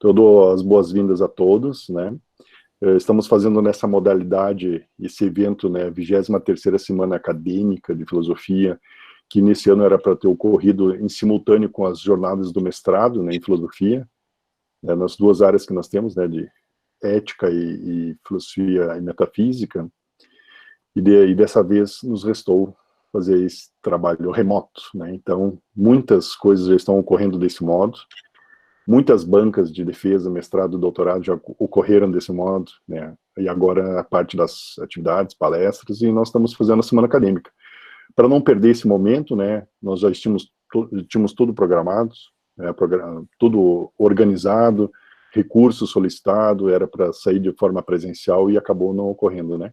Então, eu dou as boas-vindas a todos, né? Estamos fazendo nessa modalidade, esse evento, né, 23ª Semana Acadêmica de Filosofia, que nesse ano era para ter ocorrido em simultâneo com as jornadas do mestrado, né, em Filosofia, né, nas duas áreas que nós temos, né, de Ética e Filosofia e Metafísica, e dessa vez nos restou fazer esse trabalho remoto, né? Então, muitas coisas já estão ocorrendo desse modo, muitas bancas de defesa, mestrado, doutorado já ocorreram desse modo, né? E agora a parte das atividades, palestras, e nós estamos fazendo a semana acadêmica. Para não perder esse momento, né, nós já tínhamos tudo programado, né, tudo organizado, recurso solicitado, era para sair de forma presencial e acabou não ocorrendo, né?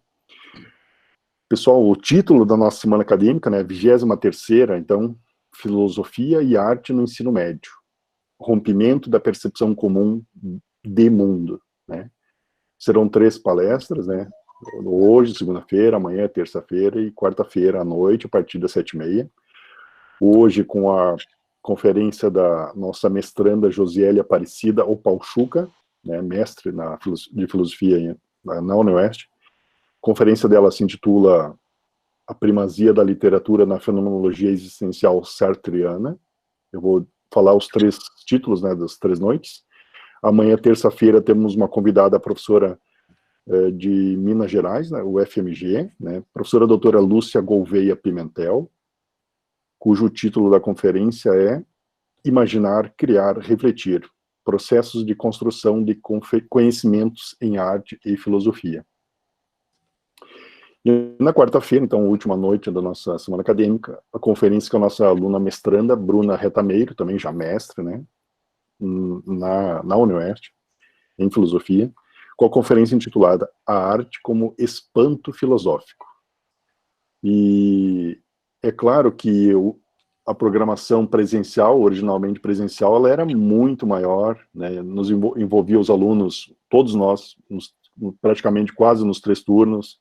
Pessoal, o título da nossa semana acadêmica, né, 23ª, então, Filosofia e Arte no Ensino Médio. Rompimento da percepção comum de mundo, né? Serão 3 palestras, né? Hoje, segunda-feira, amanhã, terça-feira e quarta-feira à noite, a partir das 7h30. Hoje, com a conferência da nossa mestranda Josiele Aparecida Opalchuca, né, mestre de filosofia na UniOeste. A conferência dela se intitula A Primazia da Literatura na Fenomenologia Existencial Sartreana. Eu vou falar os 3 títulos, né, das 3 noites. Amanhã, terça-feira, temos uma convidada, a professora de Minas Gerais, né, o FMG, né, professora doutora Lúcia Gouveia Pimentel, cujo título da conferência é Imaginar, Criar, Refletir, Processos de Construção de Conhecimentos em Arte e Filosofia. E na quarta-feira, então, última noite da nossa semana acadêmica, a conferência com a nossa aluna mestranda, Bruna Retameiro, também já mestre, né, na UniOeste, em Filosofia, com a conferência intitulada A Arte como Espanto Filosófico. E é claro que a programação presencial, originalmente presencial, ela era muito maior, né, nos envolvia os alunos, todos nós, praticamente quase nos 3 turnos,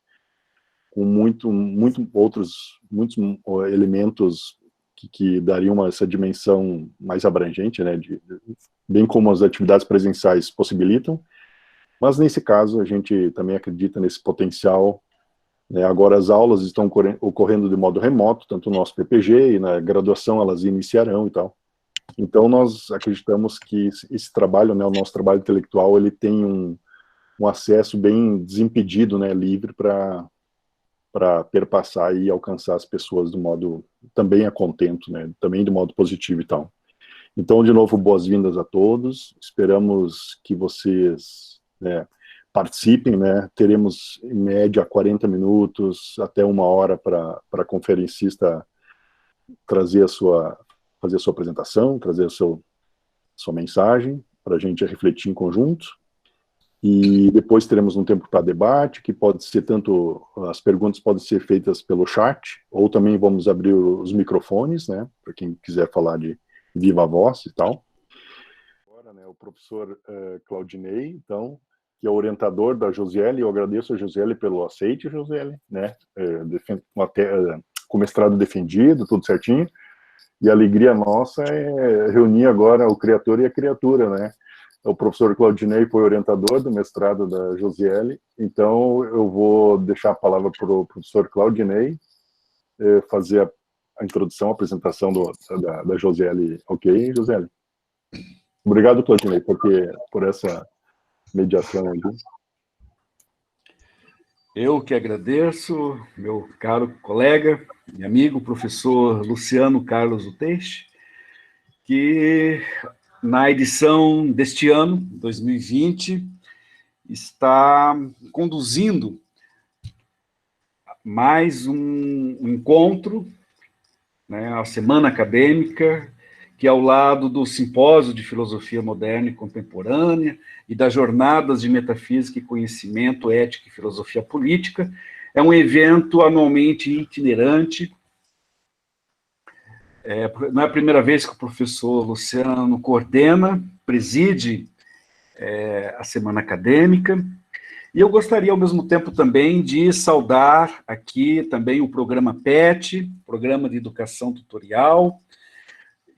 com muitos elementos que dariam essa dimensão mais abrangente, né, bem como as atividades presenciais possibilitam, mas nesse caso a gente também acredita nesse potencial, né. Agora as aulas estão ocorrendo de modo remoto, tanto no nosso PPG e na graduação elas iniciarão e tal. Então nós acreditamos que esse trabalho, né, o nosso trabalho intelectual, ele tem um acesso bem desimpedido, né, livre para perpassar e alcançar as pessoas do modo, também a contento, né, também de modo positivo e tal. Então, de novo, boas-vindas a todos, esperamos que vocês, né, participem, né, teremos em média 40 minutos, até 1 hora para a conferencista fazer a sua apresentação, trazer a sua mensagem, para a gente refletir em conjunto. E depois teremos um tempo para debate, que pode ser tanto, as perguntas podem ser feitas pelo chat, ou também vamos abrir os microfones, né, para quem quiser falar de viva voz e tal. Agora, né, o professor Claudinei, então, que é o orientador da Josiele, eu agradeço a Josiele pelo aceite, Josiele, né, com mestrado defendido, tudo certinho, e a alegria nossa é reunir agora o criador e a criatura, né. O professor Claudinei foi orientador do mestrado da Josiele, então eu vou deixar a palavra para o professor Claudinei fazer a introdução, a apresentação da Josiele. Ok, Josiele? Obrigado, Claudinei, por essa mediação aqui. Eu que agradeço, meu caro colega e amigo, professor Luciano Carlos Uteixe, que na edição deste ano, 2020, está conduzindo mais um encontro, né, a Semana Acadêmica, que ao lado do Simpósio de Filosofia Moderna e Contemporânea e das Jornadas de Metafísica e Conhecimento, Ética e Filosofia Política, é um evento anualmente itinerante. Não é a primeira vez que o professor Luciano coordena, preside a Semana Acadêmica, e eu gostaria, ao mesmo tempo, também de saudar aqui também o programa PET, Programa de Educação Tutorial,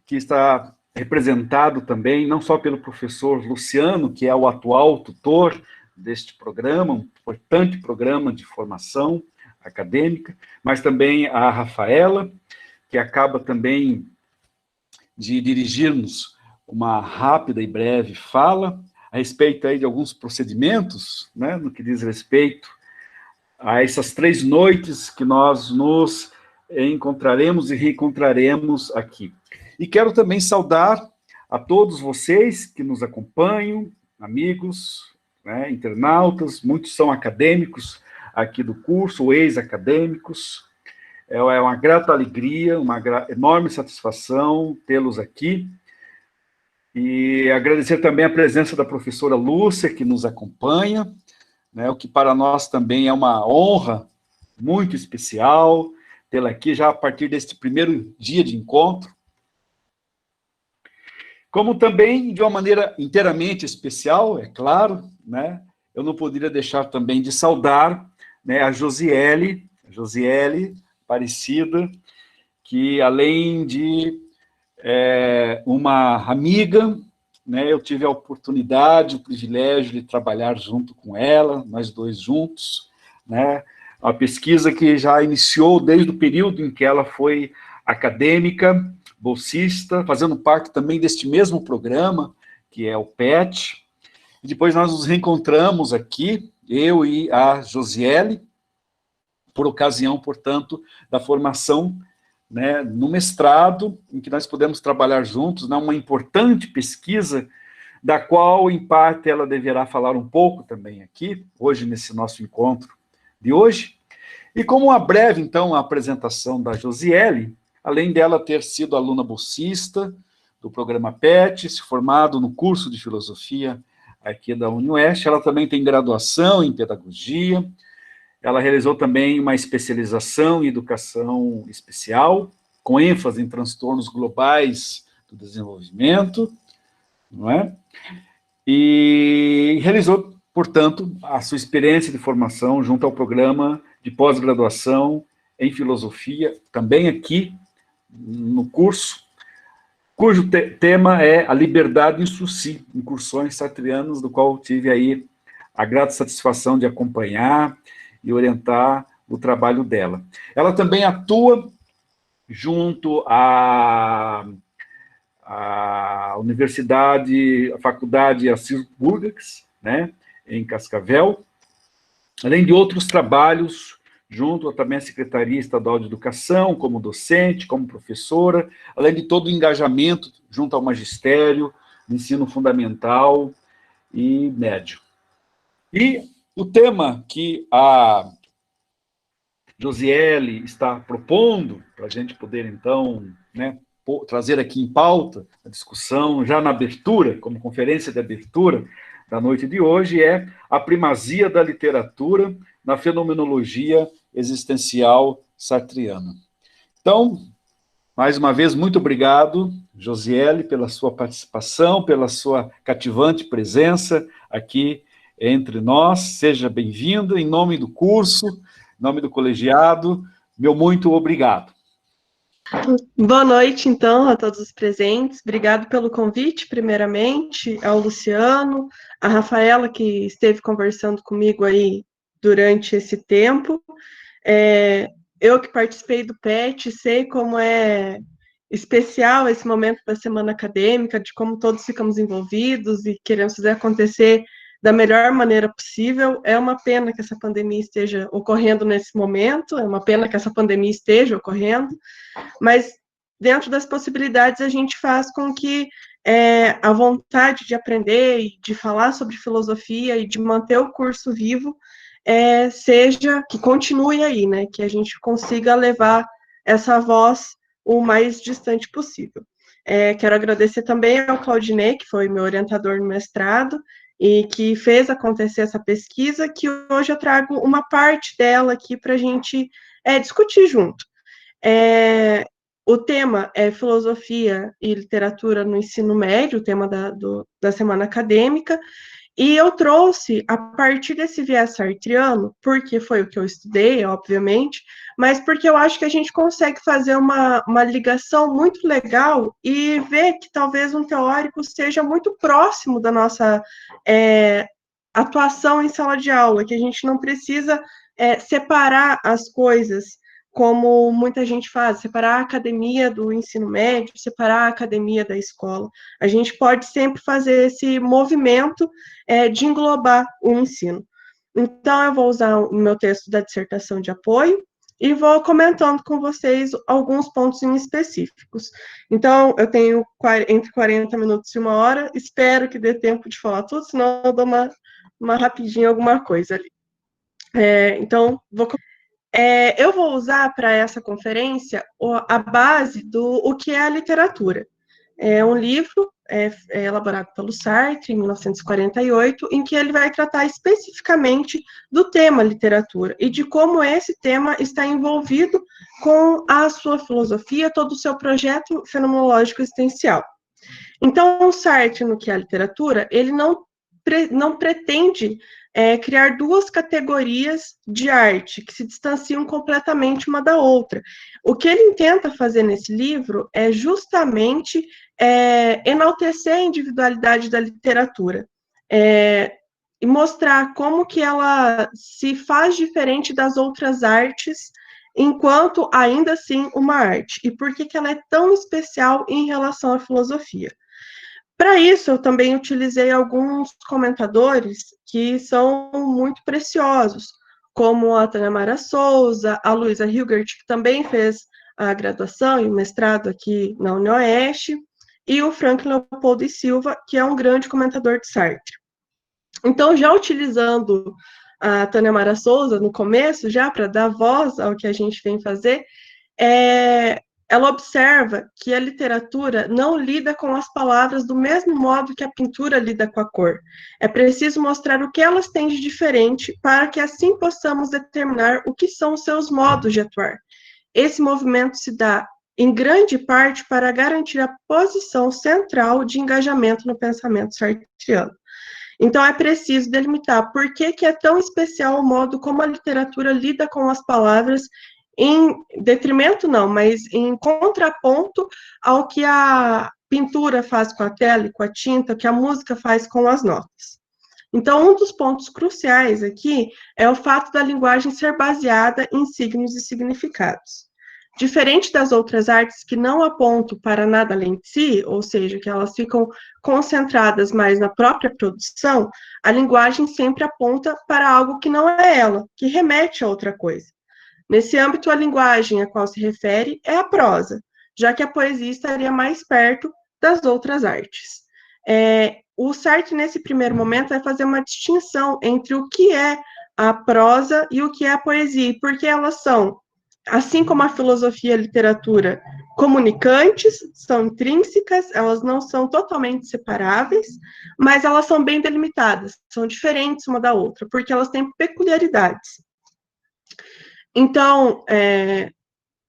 que está representado também, não só pelo professor Luciano, que é o atual tutor deste programa, um importante programa de formação acadêmica, mas também a Rafaela, que acaba também de dirigir-nos uma rápida e breve fala a respeito aí de alguns procedimentos, né, no que diz respeito a essas 3 noites que nós nos encontraremos e reencontraremos aqui. E quero também saudar a todos vocês que nos acompanham, amigos, né, internautas, muitos são acadêmicos aqui do curso, ou ex-acadêmicos. É uma grata alegria, uma enorme satisfação tê-los aqui. E agradecer também a presença da professora Lúcia, que nos acompanha, né, o que para nós também é uma honra muito especial tê-la aqui já a partir deste primeiro dia de encontro. Como também, de uma maneira inteiramente especial, é claro, né, eu não poderia deixar também de saudar, né, a Josiele Aparecida, que além de uma amiga, né, eu tive a oportunidade, o privilégio de trabalhar junto com ela, nós dois juntos, né, uma pesquisa que já iniciou desde o período em que ela foi acadêmica, bolsista, fazendo parte também deste mesmo programa, que é o PET, e depois nós nos reencontramos aqui, eu e a Josiele, por ocasião, portanto, da formação, né, no mestrado, em que nós pudemos trabalhar juntos, numa importante pesquisa, da qual, em parte, ela deverá falar um pouco também aqui, hoje, nesse nosso encontro de hoje. E como uma breve, então, apresentação da Josiele, além dela ter sido aluna bolsista do programa PET, se formado no curso de filosofia aqui da UniOeste, ela também tem graduação em pedagogia, ela realizou também uma especialização em educação especial, com ênfase em transtornos globais do desenvolvimento, não é? E realizou, portanto, a sua experiência de formação junto ao programa de pós-graduação em filosofia, também aqui no curso, cujo tema é a liberdade em Sucy, incursões sartreanas, do qual tive aí a grata satisfação de acompanhar e orientar o trabalho dela. Ela também atua junto à Universidade, a Faculdade Assis Burgax, né, em Cascavel, além de outros trabalhos junto também à Secretaria Estadual de Educação, como docente, como professora, além de todo o engajamento junto ao magistério, ensino fundamental e médio. E o tema que a Josiele está propondo, para a gente poder, então, né, trazer aqui em pauta a discussão, já na abertura, como conferência de abertura da noite de hoje, é a primazia da literatura na fenomenologia existencial sartreana. Então, mais uma vez, muito obrigado, Josiele, pela sua participação, pela sua cativante presença aqui entre nós. Seja bem-vinda, em nome do curso, em nome do colegiado, meu muito obrigado. Boa noite, então, a todos os presentes. Obrigado pelo convite, primeiramente, ao Luciano, a Rafaela, que esteve conversando comigo aí durante esse tempo. Eu que participei do PET, sei como é especial esse momento da semana acadêmica, de como todos ficamos envolvidos e queremos fazer acontecer da melhor maneira possível. É uma pena que essa pandemia esteja ocorrendo nesse momento, é uma pena que essa pandemia esteja ocorrendo, mas dentro das possibilidades a gente faz com que a vontade de aprender e de falar sobre filosofia e de manter o curso vivo seja, que continue aí, né, que a gente consiga levar essa voz o mais distante possível. Quero agradecer também ao Claudinei, que foi meu orientador no mestrado, e que fez acontecer essa pesquisa, que hoje eu trago uma parte dela aqui para a gente discutir junto. O tema é filosofia e literatura no ensino médio, o tema da semana acadêmica, E eu trouxe, a partir desse viés sartriano, porque foi o que eu estudei, obviamente, mas porque eu acho que a gente consegue fazer uma ligação muito legal e ver que talvez um teórico seja muito próximo da nossa atuação em sala de aula, que a gente não precisa separar as coisas como muita gente faz, separar a academia do ensino médio, separar a academia da escola. A gente pode sempre fazer esse movimento de englobar o ensino. Então, eu vou usar o meu texto da dissertação de apoio e vou comentando com vocês alguns pontos em específicos. Então, eu tenho entre 40 minutos e 1 hora, espero que dê tempo de falar tudo, senão eu dou uma rapidinha alguma coisa ali. Então, eu vou usar para essa conferência a base do o que é a literatura. É um livro elaborado pelo Sartre, em 1948, em que ele vai tratar especificamente do tema literatura e de como esse tema está envolvido com a sua filosofia, todo o seu projeto fenomenológico existencial. Então, o Sartre, no que é a literatura, ele não pretende criar duas categorias de arte que se distanciam completamente uma da outra. O que ele tenta fazer nesse livro é justamente enaltecer a individualidade da literatura e mostrar como que ela se faz diferente das outras artes, enquanto ainda assim uma arte, e por que ela é tão especial em relação à filosofia. Para isso, eu também utilizei alguns comentadores que são muito preciosos, como a Tânia Mara Souza, a Luísa Hilgert, que também fez a graduação e o mestrado aqui na UniOeste, e o Franklin Leopoldo e Silva, que é um grande comentador de Sartre. Então, já utilizando a Tânia Mara Souza no começo, já para dar voz ao que a gente vem fazer, ela observa que a literatura não lida com as palavras do mesmo modo que a pintura lida com a cor. É preciso mostrar o que elas têm de diferente para que assim possamos determinar o que são os seus modos de atuar. Esse movimento se dá, em grande parte, para garantir a posição central de engajamento no pensamento sartriano. Então, é preciso delimitar por que é tão especial o modo como a literatura lida com as palavras, em detrimento não, mas em contraponto ao que a pintura faz com a tela e com a tinta, que a música faz com as notas. Então, um dos pontos cruciais aqui é o fato da linguagem ser baseada em signos e significados. Diferente das outras artes que não apontam para nada além de si, ou seja, que elas ficam concentradas mais na própria produção, a linguagem sempre aponta para algo que não é ela, que remete a outra coisa. Nesse âmbito, a linguagem a qual se refere é a prosa, já que a poesia estaria mais perto das outras artes. O Sartre, nesse primeiro momento, vai fazer uma distinção entre o que é a prosa e o que é a poesia, porque elas são, assim como a filosofia e a literatura, comunicantes, são intrínsecas, elas não são totalmente separáveis, mas elas são bem delimitadas, são diferentes uma da outra, porque elas têm peculiaridades. Então,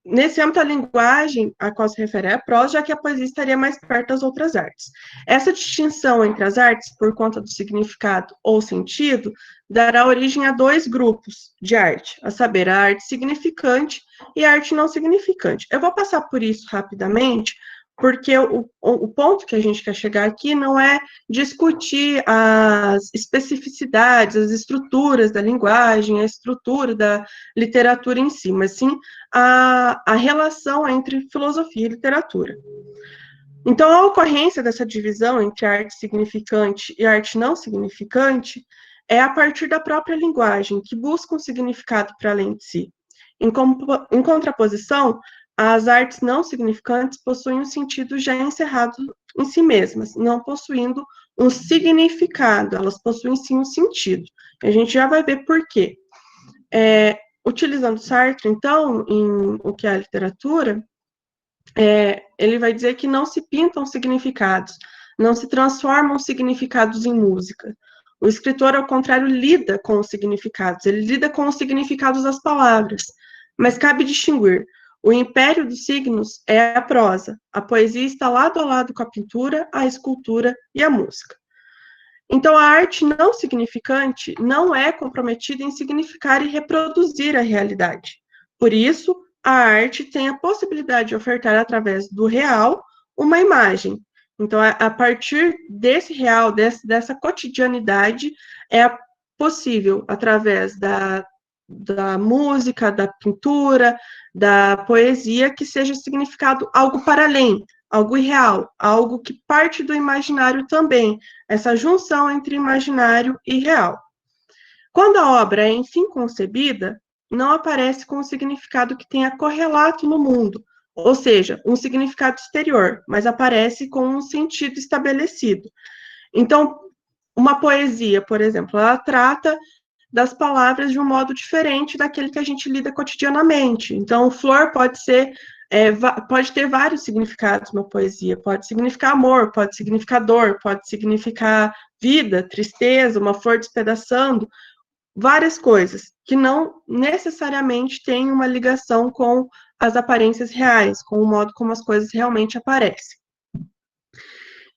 nesse âmbito, a linguagem a qual se refere é a prosa, já que a poesia estaria mais perto das outras artes. Essa distinção entre as artes, por conta do significado ou sentido, dará origem a dois grupos de arte, a saber, a arte significante e a arte não significante. Eu vou passar por isso rapidamente, porque o ponto que a gente quer chegar aqui não é discutir as especificidades, as estruturas da linguagem, a estrutura da literatura em si, mas sim a relação entre filosofia e literatura. Então, a ocorrência dessa divisão entre arte significante e arte não significante é a partir da própria linguagem, que busca um significado para além de si. Em contraposição, as artes não significantes possuem um sentido já encerrado em si mesmas, não possuindo um significado, elas possuem sim um sentido. A gente já vai ver por quê. Utilizando Sartre, então, em o que é a literatura, ele vai dizer que não se pintam significados, não se transformam significados em música. O escritor, ao contrário, lida com os significados, ele lida com os significados das palavras, mas cabe distinguir. O império dos signos é a prosa. A poesia está lado a lado com a pintura, a escultura e a música. Então, a arte não significante não é comprometida em significar e reproduzir a realidade. Por isso, a arte tem a possibilidade de ofertar, através do real, uma imagem. Então, a partir desse real, dessa cotidianidade, é possível, através da música, da pintura, da poesia, que seja significado algo para além, algo irreal, algo que parte do imaginário também, essa junção entre imaginário e real. Quando a obra é, enfim, concebida, não aparece com um significado que tenha correlato no mundo, ou seja, um significado exterior, mas aparece com um sentido estabelecido. Então, uma poesia, por exemplo, ela trata das palavras de um modo diferente daquele que a gente lida cotidianamente. Então, flor pode ter vários significados na poesia. Pode significar amor, pode significar dor, pode significar vida, tristeza, uma flor despedaçando, várias coisas que não necessariamente têm uma ligação com as aparências reais, com o modo como as coisas realmente aparecem.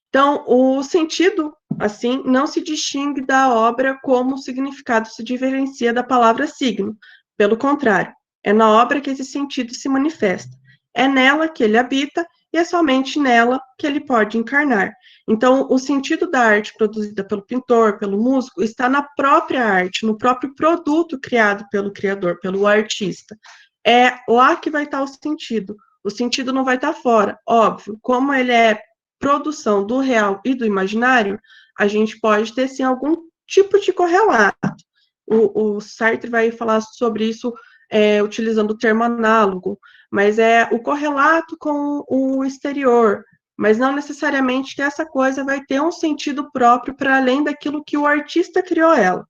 Então, o sentido, assim, não se distingue da obra como o significado se diferencia da palavra signo. Pelo contrário, é na obra que esse sentido se manifesta. É nela que ele habita e é somente nela que ele pode encarnar. Então, o sentido da arte produzida pelo pintor, pelo músico, está na própria arte, no próprio produto criado pelo criador, pelo artista. É lá que vai estar o sentido. O sentido não vai estar fora, óbvio. Como ele é produção do real e do imaginário, a gente pode ter, sim, algum tipo de correlato. O Sartre vai falar sobre isso utilizando o termo análogo, mas é o correlato com o exterior, mas não necessariamente que essa coisa vai ter um sentido próprio para além daquilo que o artista criou ela.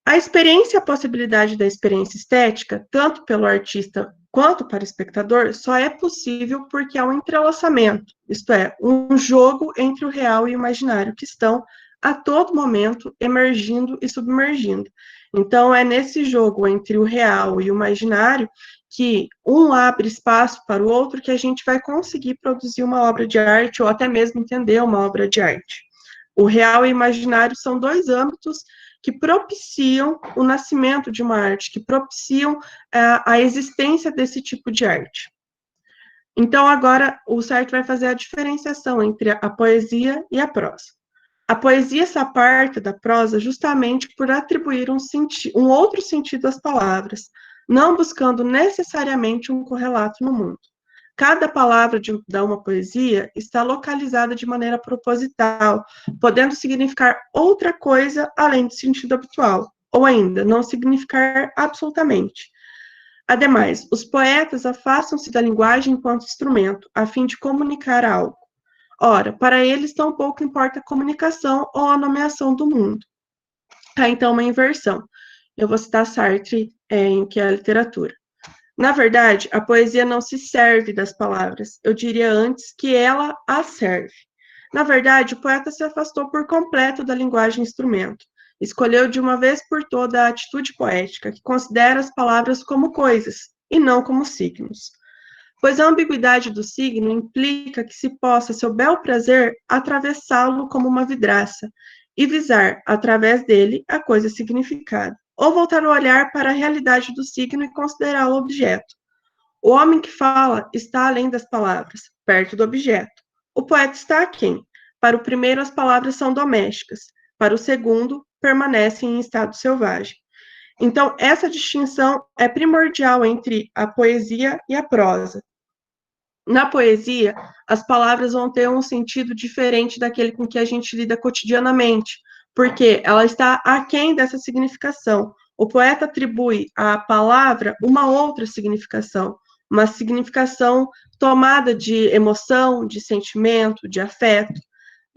A experiência, a possibilidade da experiência estética, tanto pelo artista quanto para o espectador, só é possível porque há um entrelaçamento, isto é, um jogo entre o real e o imaginário, que estão a todo momento emergindo e submergindo. Então, é nesse jogo entre o real e o imaginário que um abre espaço para o outro que a gente vai conseguir produzir uma obra de arte ou até mesmo entender uma obra de arte. O real e o imaginário são dois âmbitos que propiciam o nascimento de uma arte, que propiciam a existência desse tipo de arte. Então, agora, o Sartre vai fazer a diferenciação entre a poesia e a prosa. A poesia se aparta da prosa justamente por atribuir um outro sentido às palavras, não buscando necessariamente um correlato no mundo. Cada palavra de uma poesia está localizada de maneira proposital, podendo significar outra coisa além do sentido habitual, ou ainda, não significar absolutamente. Ademais, os poetas afastam-se da linguagem enquanto instrumento, a fim de comunicar algo. Ora, para eles tão pouco importa a comunicação ou a nomeação do mundo. Há então uma inversão. Eu vou citar Sartre, que é a literatura. Na verdade, a poesia não se serve das palavras, eu diria antes que ela as serve. Na verdade, o poeta se afastou por completo da linguagem instrumento. Escolheu de uma vez por toda a atitude poética, que considera as palavras como coisas, e não como signos. Pois a ambiguidade do signo implica que se possa, a seu bel prazer, atravessá-lo como uma vidraça, e visar, através dele, a coisa significada, ou voltar o olhar para a realidade do signo e considerá-lo objeto. O homem que fala está além das palavras, perto do objeto. O poeta está aquém. Para o primeiro, as palavras são domésticas. Para o segundo, permanecem em estado selvagem. Então, essa distinção é primordial entre a poesia e a prosa. Na poesia, as palavras vão ter um sentido diferente daquele com que a gente lida cotidianamente, porque ela está aquém dessa significação. O poeta atribui à palavra uma outra significação, uma significação tomada de emoção, de sentimento, de afeto.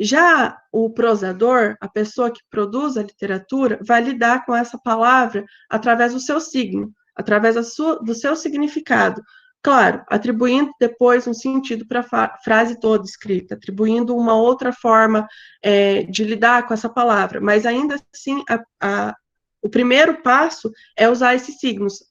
Já o prosador, a pessoa que produz a literatura, vai lidar com essa palavra através do seu signo, através do seu significado. Claro, atribuindo depois um sentido para a frase toda escrita, atribuindo uma outra forma de lidar com essa palavra, mas ainda assim o primeiro passo é usar esses signos,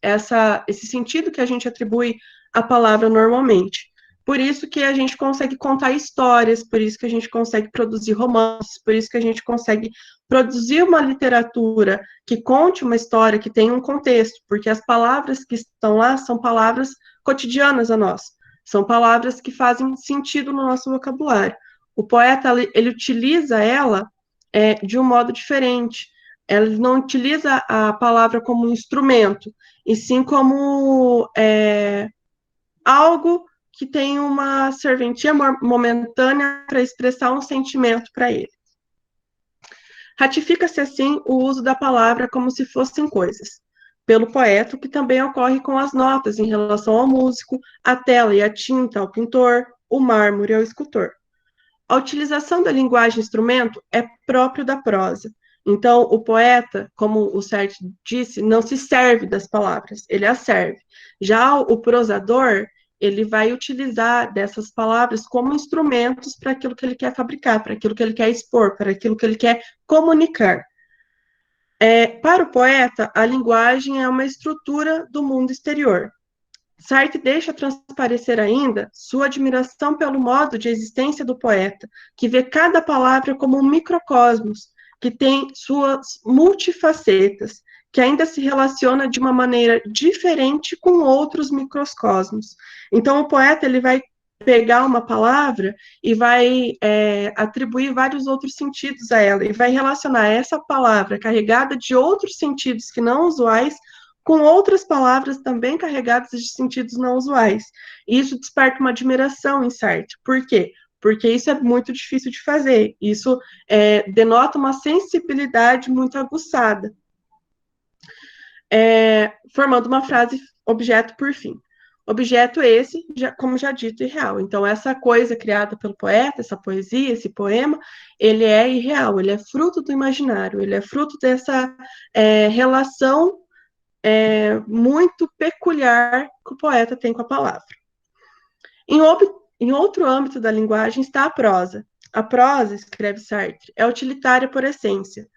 esse sentido que a gente atribui à palavra normalmente. Por isso que a gente consegue contar histórias, por isso que a gente consegue produzir romances, por isso que a gente consegue produzir uma literatura que conte uma história, que tenha um contexto, porque as palavras que estão lá são palavras cotidianas a nós, são palavras que fazem sentido no nosso vocabulário. O poeta, ele utiliza ela de um modo diferente. Ele não utiliza a palavra como um instrumento, e sim como algo que tem uma serventia momentânea para expressar um sentimento para ele. Ratifica-se, assim, o uso da palavra como se fossem coisas, pelo poeta, o que também ocorre com as notas em relação ao músico, a tela e a tinta ao pintor, o mármore ao escultor. A utilização da linguagem instrumento é próprio da prosa. Então, o poeta, como o Sartre disse, não se serve das palavras, ele as serve. Já o prosador, ele vai utilizar dessas palavras como instrumentos para aquilo que ele quer fabricar, para aquilo que ele quer expor, para aquilo que ele quer comunicar. Para o poeta, a linguagem é uma estrutura do mundo exterior. Sartre deixa transparecer ainda sua admiração pelo modo de existência do poeta, que vê cada palavra como um microcosmos, que tem suas multifacetas, que ainda se relaciona de uma maneira diferente com outros microcosmos. Então, o poeta ele vai pegar uma palavra e vai atribuir vários outros sentidos a ela, e vai relacionar essa palavra carregada de outros sentidos que não usuais com outras palavras também carregadas de sentidos não usuais. E isso desperta uma admiração em Sartre. Por quê? Porque isso é muito difícil de fazer. Isso denota uma sensibilidade muito aguçada. Formando uma frase objeto por fim. Objeto esse, como já dito, irreal. Então, essa coisa criada pelo poeta, essa poesia, esse poema, ele é irreal, ele é fruto do imaginário, ele é fruto dessa relação muito peculiar que o poeta tem com a palavra. Em outro âmbito da linguagem está a prosa. A prosa, escreve Sartre, é utilitária por essência.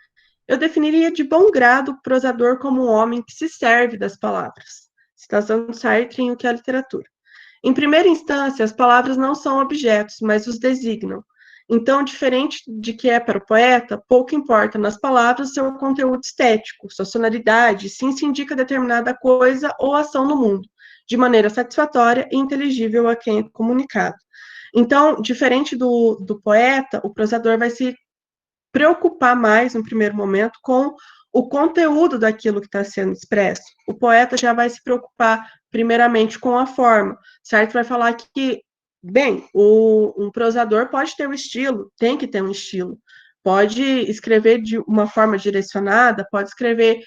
Eu definiria de bom grado o prosador como um homem que se serve das palavras. Citação de Sartre em O que é a Literatura. Em primeira instância, as palavras não são objetos, mas os designam. Então, diferente de que é para o poeta, pouco importa nas palavras seu conteúdo estético, sua sonoridade, sim se indica determinada coisa ou ação no mundo, de maneira satisfatória e inteligível a quem é comunicado. Então, diferente do poeta, o prosador vai se preocupar mais, no primeiro momento, com o conteúdo daquilo que está sendo expresso. O poeta já vai se preocupar, primeiramente, com a forma. Sartre vai falar que bem, um prosador pode ter um estilo, tem que ter um estilo. Pode escrever de uma forma direcionada, pode escrever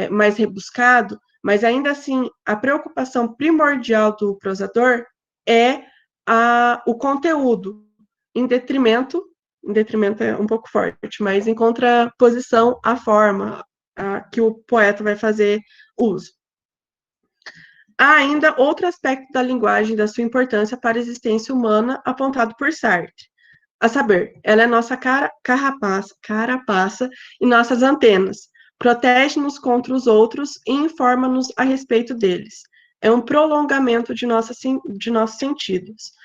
mais rebuscado, mas ainda assim, a preocupação primordial do prosador é o conteúdo, em detrimento é um pouco forte, mas em contraposição à forma que o poeta vai fazer uso. Há ainda outro aspecto da linguagem da sua importância para a existência humana apontado por Sartre. A saber, ela é nossa carapaça e nossas antenas, protege-nos contra os outros e informa-nos a respeito deles. É um prolongamento de nossos sentidos.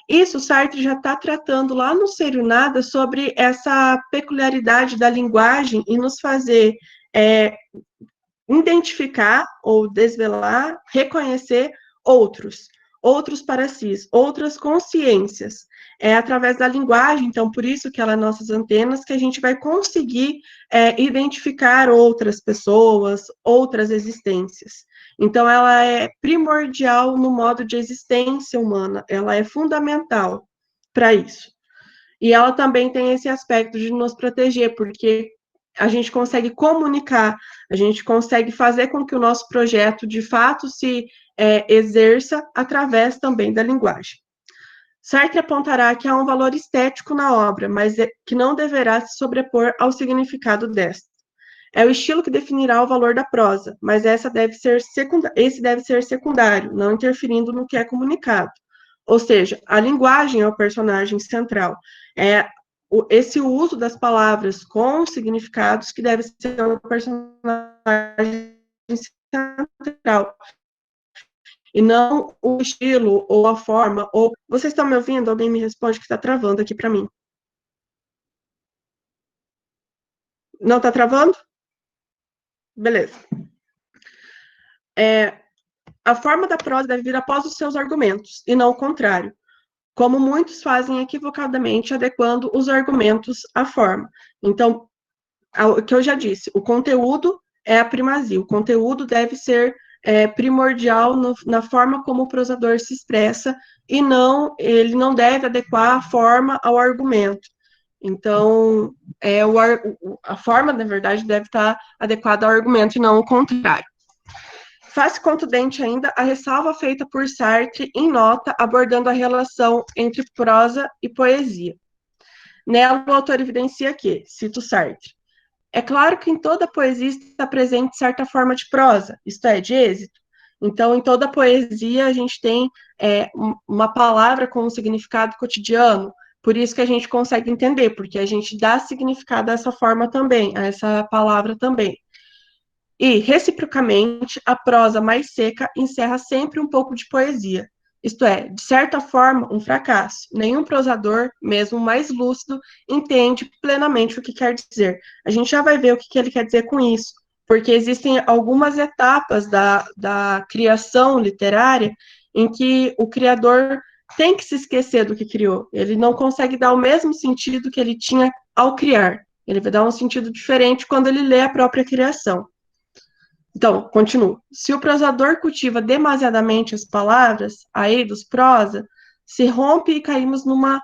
Isso Sartre já está tratando lá no Ser e o Nada sobre essa peculiaridade da linguagem e nos fazer identificar ou desvelar, reconhecer outros para si, outras consciências. É através da linguagem, então, por isso que ela é nossas antenas, que a gente vai conseguir identificar outras pessoas, outras existências. Então, ela é primordial no modo de existência humana, ela é fundamental para isso. E ela também tem esse aspecto de nos proteger, porque a gente consegue comunicar, a gente consegue fazer com que o nosso projeto, de fato, se exerça através também da linguagem. Sartre apontará que há um valor estético na obra, mas que não deverá se sobrepor ao significado desta. É o estilo que definirá o valor da prosa, mas esse deve ser secundário, não interferindo no que é comunicado. Ou seja, a linguagem é o personagem central. Esse uso das palavras com significados que deve ser o personagem central. e não o estilo ou a forma, ou... Vocês estão me ouvindo? Alguém me responde que está travando aqui para mim. Não está travando? Beleza. A forma da prosa deve vir após os seus argumentos, e não o contrário, como muitos fazem equivocadamente, adequando os argumentos à forma. Então, o que eu já disse, o conteúdo é a primazia, o conteúdo deve ser primordial na forma como o prosador se expressa, e ele não deve adequar a forma ao argumento. Então, a forma, na verdade, deve estar adequada ao argumento, e não o contrário. Faz contundente ainda a ressalva feita por Sartre em nota, abordando a relação entre prosa e poesia. Nela, o autor evidencia que, cito Sartre, é claro que em toda poesia está presente certa forma de prosa, isto é, de êxito. Então, em toda poesia, a gente tem uma palavra com um significado cotidiano, por isso que a gente consegue entender, porque a gente dá significado a essa forma também, a essa palavra também. E, reciprocamente, a prosa mais seca encerra sempre um pouco de poesia. Isto é, de certa forma, um fracasso. Nenhum prosador, mesmo mais lúcido, entende plenamente o que quer dizer. A gente já vai ver o que ele quer dizer com isso, porque existem algumas etapas da criação literária em que o criador tem que se esquecer do que criou. Ele não consegue dar o mesmo sentido que ele tinha ao criar. Ele vai dar um sentido diferente quando ele lê a própria criação. Então, continuo. Se o prosador cultiva demasiadamente as palavras, aí dos prosa, se rompe e caímos numa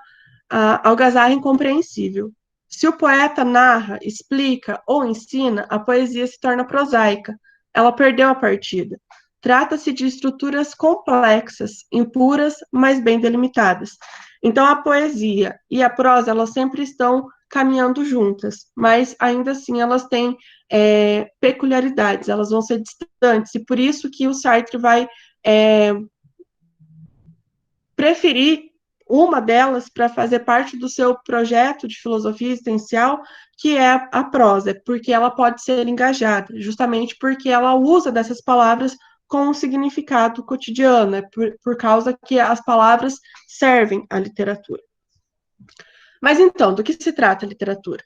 algazarra incompreensível. Se o poeta narra, explica ou ensina, a poesia se torna prosaica. Ela perdeu a partida. Trata-se de estruturas complexas, impuras, mas bem delimitadas. Então, a poesia e a prosa, elas sempre estão caminhando juntas, mas ainda assim elas têm peculiaridades, elas vão ser distantes, e por isso que o Sartre vai preferir uma delas para fazer parte do seu projeto de filosofia existencial, que é a prosa, porque ela pode ser engajada, justamente porque ela usa dessas palavras com um significado cotidiano, por causa que as palavras servem à literatura. Mas então, do que se trata a literatura?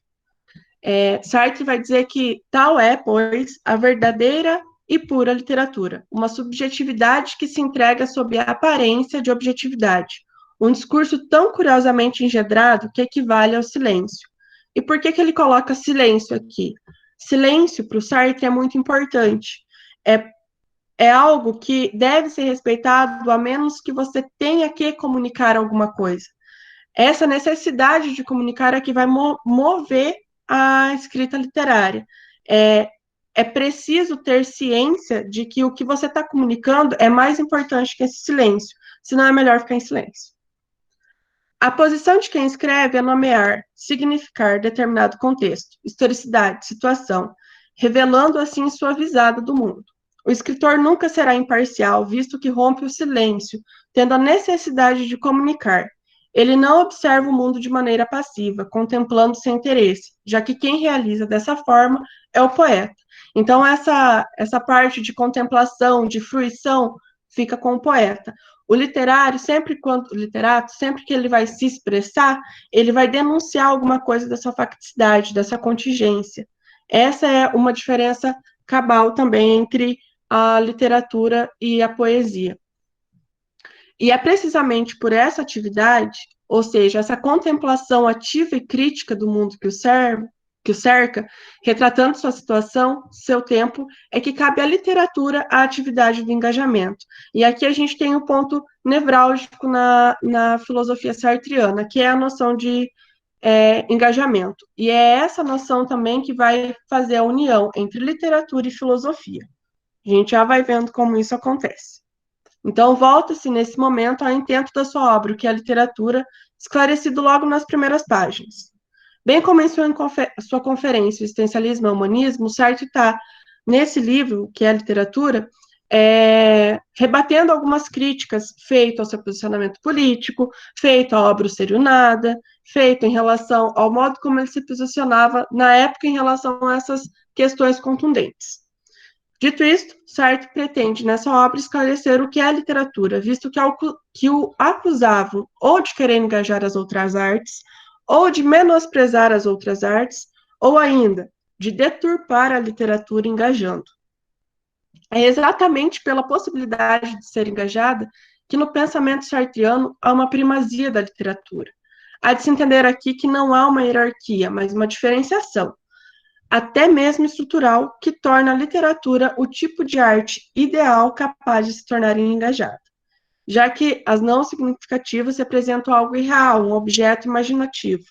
Sartre vai dizer que tal é, pois, a verdadeira e pura literatura, uma subjetividade que se entrega sob a aparência de objetividade, um discurso tão curiosamente engendrado que equivale ao silêncio. E por que ele coloca silêncio aqui? Silêncio, para o Sartre, é muito importante. É algo que deve ser respeitado, a menos que você tenha que comunicar alguma coisa. Essa necessidade de comunicar é que vai mover a escrita literária. É preciso ter ciência de que o que você está comunicando é mais importante que esse silêncio, senão é melhor ficar em silêncio. A posição de quem escreve é nomear, significar determinado contexto, historicidade, situação, revelando assim sua visada do mundo. O escritor nunca será imparcial, visto que rompe o silêncio, tendo a necessidade de comunicar. Ele não observa o mundo de maneira passiva, contemplando sem interesse, já que quem realiza dessa forma é o poeta. Então, essa parte de contemplação, de fruição, fica com o poeta. O literato, sempre que ele vai se expressar, ele vai denunciar alguma coisa dessa facticidade, dessa contingência. Essa é uma diferença cabal também entre a literatura e a poesia. E é precisamente por essa atividade, ou seja, essa contemplação ativa e crítica do mundo que o cerca, retratando sua situação, seu tempo, é que cabe à literatura a atividade do engajamento. E aqui a gente tem um ponto nevrálgico na filosofia sartriana, que é a noção de engajamento. E é essa noção também que vai fazer a união entre literatura e filosofia. A gente já vai vendo como isso acontece. Então, volta-se nesse momento ao intento da sua obra, que é a literatura, esclarecido logo nas primeiras páginas. Bem como em sua conferência Existencialismo e Humanismo, Sartre está, nesse livro, que é a literatura, rebatendo algumas críticas feitas ao seu posicionamento político, feito à obra O Ser e o Nada, feito em relação ao modo como ele se posicionava na época em relação a essas questões contundentes. Dito isto, Sartre pretende, nessa obra, esclarecer o que é a literatura, visto que o acusavam ou de querer engajar as outras artes, ou de menosprezar as outras artes, ou ainda, de deturpar a literatura engajando. É exatamente pela possibilidade de ser engajada que no pensamento sartriano há uma primazia da literatura. Há de se entender aqui que não há uma hierarquia, mas uma diferenciação, até mesmo estrutural, que torna a literatura o tipo de arte ideal capaz de se tornar engajada, já que as não significativas representam algo irreal, um objeto imaginativo.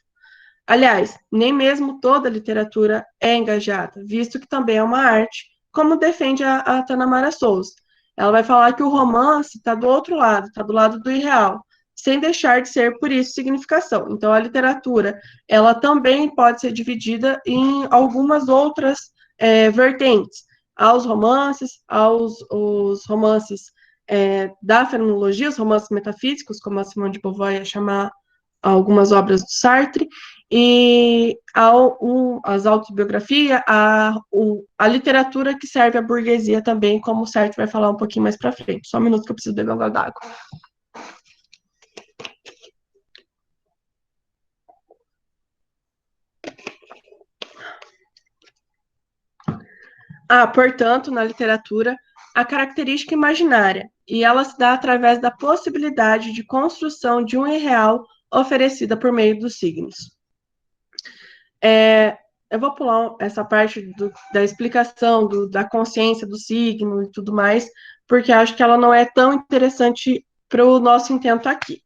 Aliás, nem mesmo toda literatura é engajada, visto que também é uma arte, como defende a Tanamara Souza. Ela vai falar que o romance está do outro lado, está do lado do irreal, sem deixar de ser, por isso, significação. Então, a literatura, ela também pode ser dividida em algumas outras vertentes. Aos romances, os romances da fenomenologia, os romances metafísicos, como a Simone de Beauvoir ia chamar algumas obras do Sartre, e as autobiografias, a literatura que serve à burguesia também, como o Sartre vai falar um pouquinho mais para frente. Só um minuto que eu preciso beber uma d'água. Há, portanto, na literatura, a característica imaginária, e ela se dá através da possibilidade de construção de um irreal oferecida por meio dos signos. Eu vou pular essa parte da explicação da consciência do signo e tudo mais, porque acho que ela não é tão interessante para o nosso intento aqui.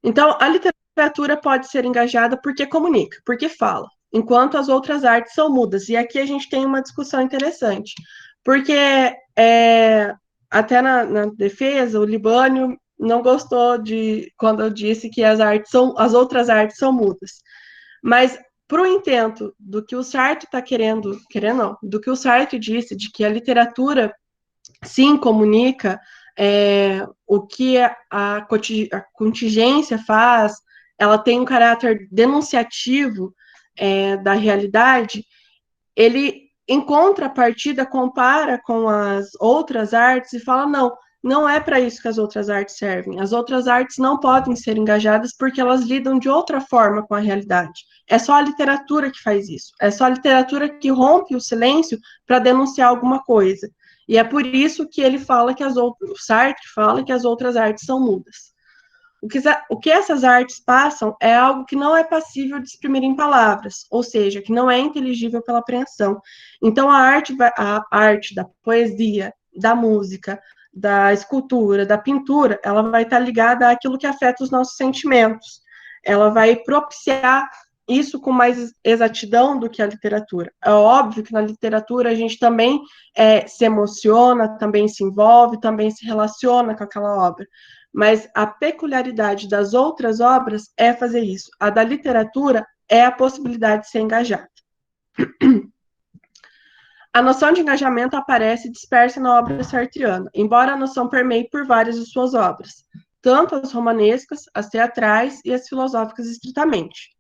Então, a literatura pode ser engajada porque comunica, porque fala, enquanto as outras artes são mudas. E aqui a gente tem uma discussão interessante, porque até na defesa, o Libânio não gostou quando eu disse que as outras artes são mudas. Mas, para o intento do que o Sartre está querendo não, do que o Sartre disse, de que a literatura, sim, comunica o que a contingência faz, ela tem um caráter denunciativo da realidade, ele, em contrapartida, compara com as outras artes e fala, não é para isso que as outras artes servem. As outras artes não podem ser engajadas porque elas lidam de outra forma com a realidade. É só a literatura que faz isso. É só a literatura que rompe o silêncio para denunciar alguma coisa. E é por isso que ele fala que o Sartre fala que as outras artes são mudas. O que essas artes passam é algo que não é passível de exprimir em palavras, ou seja, que não é inteligível pela apreensão. Então, a arte da poesia, da música, da escultura, da pintura, ela vai estar ligada àquilo que afeta os nossos sentimentos. Ela vai propiciar isso com mais exatidão do que a literatura. É óbvio que na literatura a gente também se emociona, também se envolve, também se relaciona com aquela obra. Mas a peculiaridade das outras obras é fazer isso. A da literatura é a possibilidade de ser engajada. A noção de engajamento aparece dispersa na obra sartriana, embora a noção permeie por várias de suas obras, tanto as romanescas, as teatrais e as filosóficas estritamente.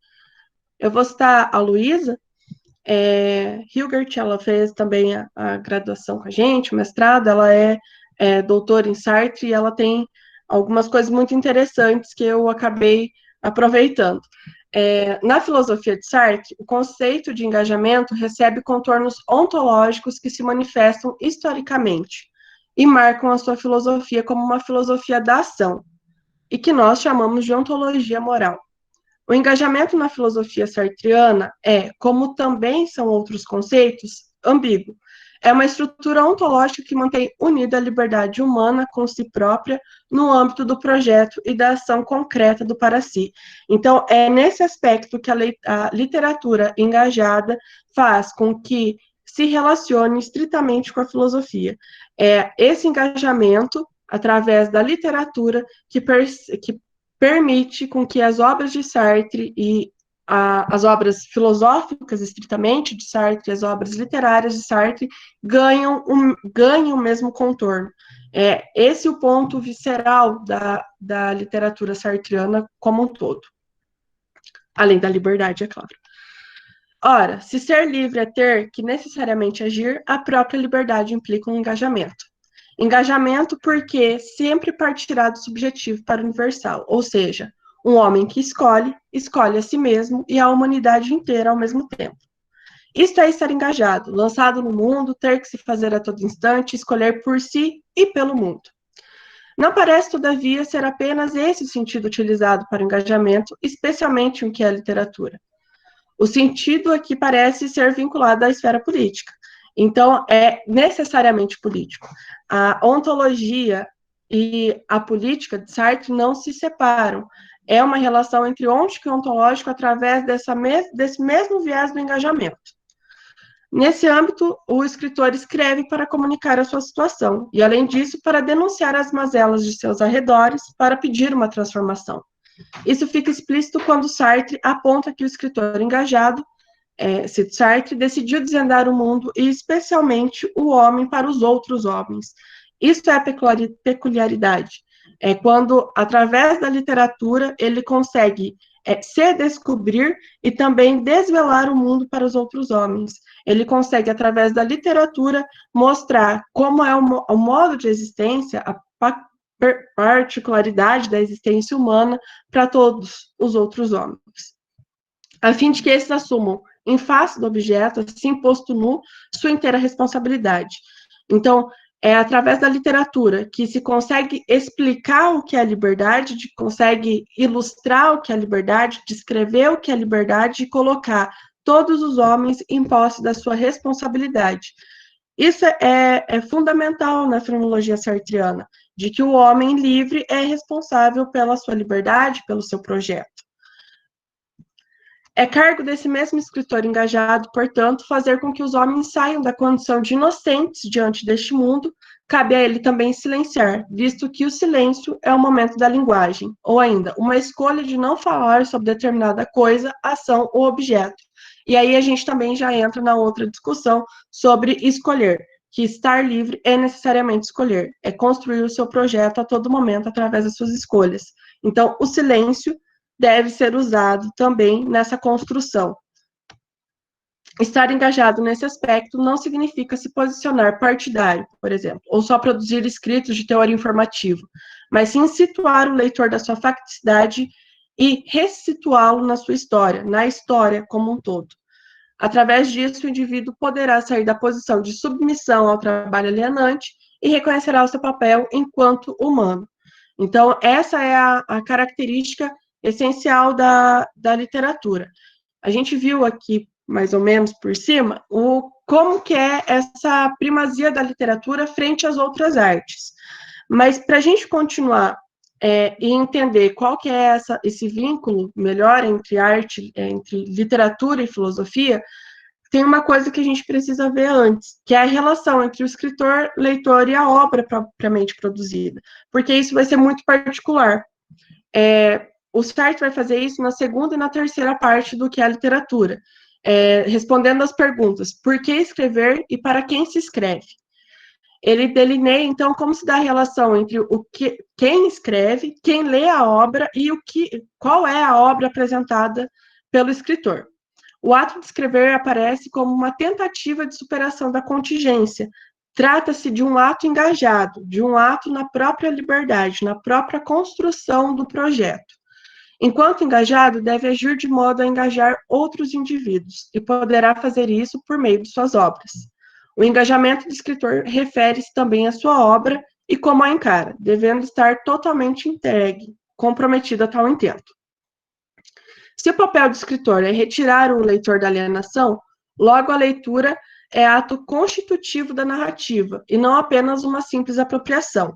Eu vou citar a Luísa Hilgert, ela fez também a graduação com a gente, o mestrado, ela é doutora em Sartre e ela tem algumas coisas muito interessantes que eu acabei aproveitando. Na filosofia de Sartre, o conceito de engajamento recebe contornos ontológicos que se manifestam historicamente e marcam a sua filosofia como uma filosofia da ação, e que nós chamamos de ontologia moral. O engajamento na filosofia sartriana como também são outros conceitos, ambíguo. É uma estrutura ontológica que mantém unida a liberdade humana com si própria no âmbito do projeto e da ação concreta do para si. Então, é nesse aspecto que a literatura engajada faz com que se relacione estritamente com a filosofia. É esse engajamento, através da literatura, que permite com que as obras de Sartre e as obras filosóficas, estritamente, de Sartre, as obras literárias de Sartre, ganhem o mesmo contorno. Esse é o ponto visceral da literatura sartriana como um todo. Além da liberdade, é claro. Ora, se ser livre é ter que necessariamente agir, a própria liberdade implica um engajamento. Engajamento porque sempre partirá do subjetivo para o universal, ou seja, um homem que escolhe, escolhe a si mesmo e a humanidade inteira ao mesmo tempo. Isto é estar engajado, lançado no mundo, ter que se fazer a todo instante, escolher por si e pelo mundo. Não parece, todavia, ser apenas esse o sentido utilizado para o engajamento, especialmente no que é a literatura. O sentido aqui parece ser vinculado à esfera política. Então, é necessariamente político. A ontologia e a política de Sartre não se separam. É uma relação entre ontic e ontológico através desse mesmo viés do engajamento. Nesse âmbito, o escritor escreve para comunicar a sua situação, e, além disso, para denunciar as mazelas de seus arredores, para pedir uma transformação. Isso fica explícito quando Sartre aponta que o escritor engajado, cito Sartre, decidiu desvendar o mundo e especialmente o homem para os outros homens. Isso é a peculiaridade. É quando, através da literatura, ele consegue se descobrir e também desvelar o mundo para os outros homens. Ele consegue, através da literatura, mostrar como é o modo de existência, a particularidade da existência humana para todos os outros homens, a fim de que esses assumam, em face do objeto, assim posto nu, sua inteira responsabilidade. Então, é através da literatura que se consegue explicar o que é a liberdade, consegue ilustrar o que é a liberdade, descrever o que é a liberdade e colocar todos os homens em posse da sua responsabilidade. Isso é fundamental na fenomenologia sartriana, de que o homem livre é responsável pela sua liberdade, pelo seu projeto. É cargo desse mesmo escritor engajado, portanto, fazer com que os homens saiam da condição de inocentes diante deste mundo. Cabe a ele também silenciar, visto que o silêncio é o momento da linguagem, ou ainda, uma escolha de não falar sobre determinada coisa, ação ou objeto. E aí a gente também já entra na outra discussão sobre escolher, que estar livre é necessariamente escolher, é construir o seu projeto a todo momento através das suas escolhas. Então, o silêncio deve ser usado também nessa construção. Estar engajado nesse aspecto não significa se posicionar partidário, por exemplo, ou só produzir escritos de teor informativo, mas sim situar o leitor da sua facticidade e ressituá-lo na sua história, na história como um todo. Através disso, o indivíduo poderá sair da posição de submissão ao trabalho alienante e reconhecerá o seu papel enquanto humano. Então, essa é a característica essencial da literatura. A gente viu aqui, mais ou menos por cima, como que é essa primazia da literatura frente às outras artes. Mas, para a gente continuar e entender qual que é esse vínculo melhor entre arte, entre literatura e filosofia, tem uma coisa que a gente precisa ver antes, que é a relação entre o escritor, leitor e a obra propriamente produzida, porque isso vai ser muito particular. O Sartre vai fazer isso na segunda e na terceira parte do que é a literatura, respondendo às perguntas, por que escrever e para quem se escreve. Ele delineia, então, como se dá a relação entre quem escreve, quem lê a obra e qual é a obra apresentada pelo escritor. O ato de escrever aparece como uma tentativa de superação da contingência. Trata-se de um ato engajado, de um ato na própria liberdade, na própria construção do projeto. Enquanto engajado, deve agir de modo a engajar outros indivíduos, e poderá fazer isso por meio de suas obras. O engajamento do escritor refere-se também à sua obra e como a encara, devendo estar totalmente entregue, comprometido a tal intento. Se o papel do escritor é retirar o leitor da alienação, logo a leitura é ato constitutivo da narrativa, e não apenas uma simples apropriação.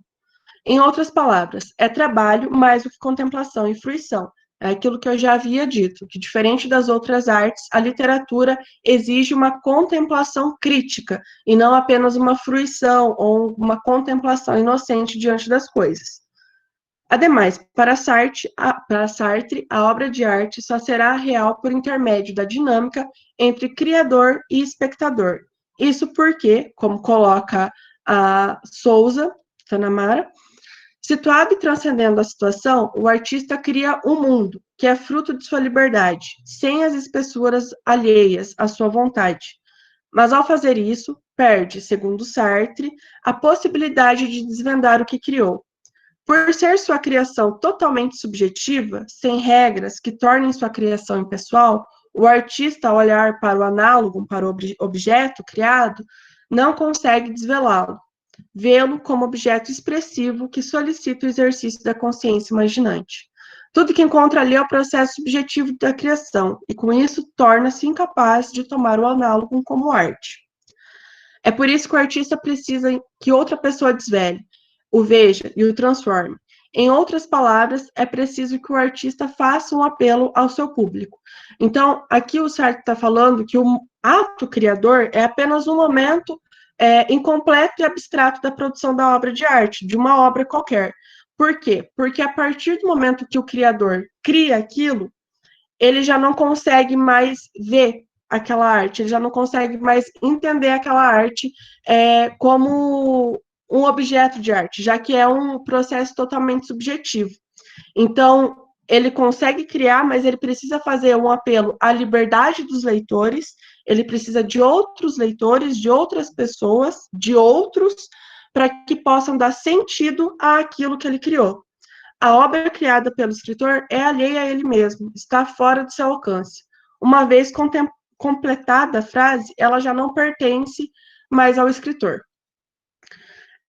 Em outras palavras, é trabalho mais do que contemplação e fruição. É aquilo que eu já havia dito, que diferente das outras artes, a literatura exige uma contemplação crítica, e não apenas uma fruição ou uma contemplação inocente diante das coisas. Ademais, para Sartre, a obra de arte só será real por intermédio da dinâmica entre criador e espectador. Isso porque, como coloca a Souza Tanamara, Situado e transcendendo a situação, o artista cria um mundo, que é fruto de sua liberdade, sem as espessuras alheias à sua vontade. Mas, ao fazer isso, perde, segundo Sartre, a possibilidade de desvendar o que criou. Por ser sua criação totalmente subjetiva, sem regras que tornem sua criação impessoal, o artista, ao olhar para o análogo, para o objeto criado, não consegue desvelá-lo, vê-lo como objeto expressivo que solicita o exercício da consciência imaginante. Tudo que encontra ali é o processo subjetivo da criação, e com isso torna-se incapaz de tomar o análogo como arte. É por isso que o artista precisa que outra pessoa desvele, o veja e o transforme. Em outras palavras, é preciso que o artista faça um apelo ao seu público. Então, aqui o Sartre está falando que o ato criador é apenas um momento incompleto e abstrato da produção da obra de arte, de uma obra qualquer. Por quê? Porque a partir do momento que o criador cria aquilo, ele já não consegue mais ver aquela arte, ele já não consegue mais entender aquela arte como um objeto de arte, já que é um processo totalmente subjetivo. Então, ele consegue criar, mas ele precisa fazer um apelo à liberdade dos leitores, ele precisa de outros leitores, de outras pessoas, de outros, para que possam dar sentido àquilo que ele criou. A obra criada pelo escritor é alheia a ele mesmo, está fora do seu alcance. Uma vez completada a frase, ela já não pertence mais ao escritor.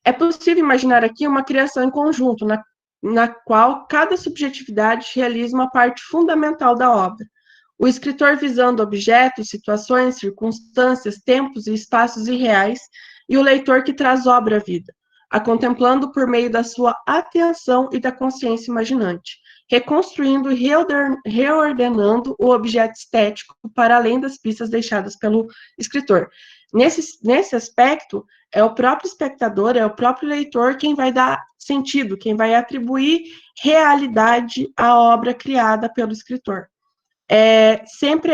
É possível imaginar aqui uma criação em conjunto, na qual cada subjetividade realiza uma parte fundamental da obra. O escritor visando objetos, situações, circunstâncias, tempos e espaços irreais, e o leitor que traz obra à vida, a contemplando por meio da sua atenção e da consciência imaginante, reconstruindo e reordenando o objeto estético para além das pistas deixadas pelo escritor. Nesse aspecto, é o próprio espectador, é o próprio leitor quem vai dar sentido, quem vai atribuir realidade à obra criada pelo escritor. É sempre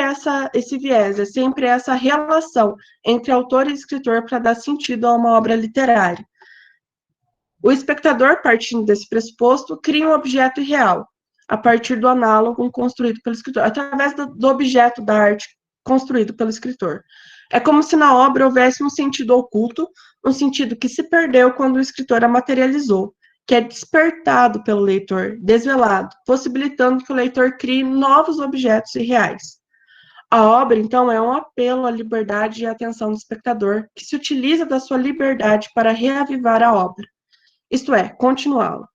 esse viés, é sempre essa relação entre autor e escritor para dar sentido a uma obra literária. O espectador, partindo desse pressuposto, cria um objeto irreal, a partir do análogo construído pelo escritor, através do objeto da arte construído pelo escritor. É como se na obra houvesse um sentido oculto, um sentido que se perdeu quando o escritor a materializou, que é despertado pelo leitor, desvelado, possibilitando que o leitor crie novos objetos irreais. A obra, então, é um apelo à liberdade e à atenção do espectador, que se utiliza da sua liberdade para reavivar a obra, isto é, continuá-la.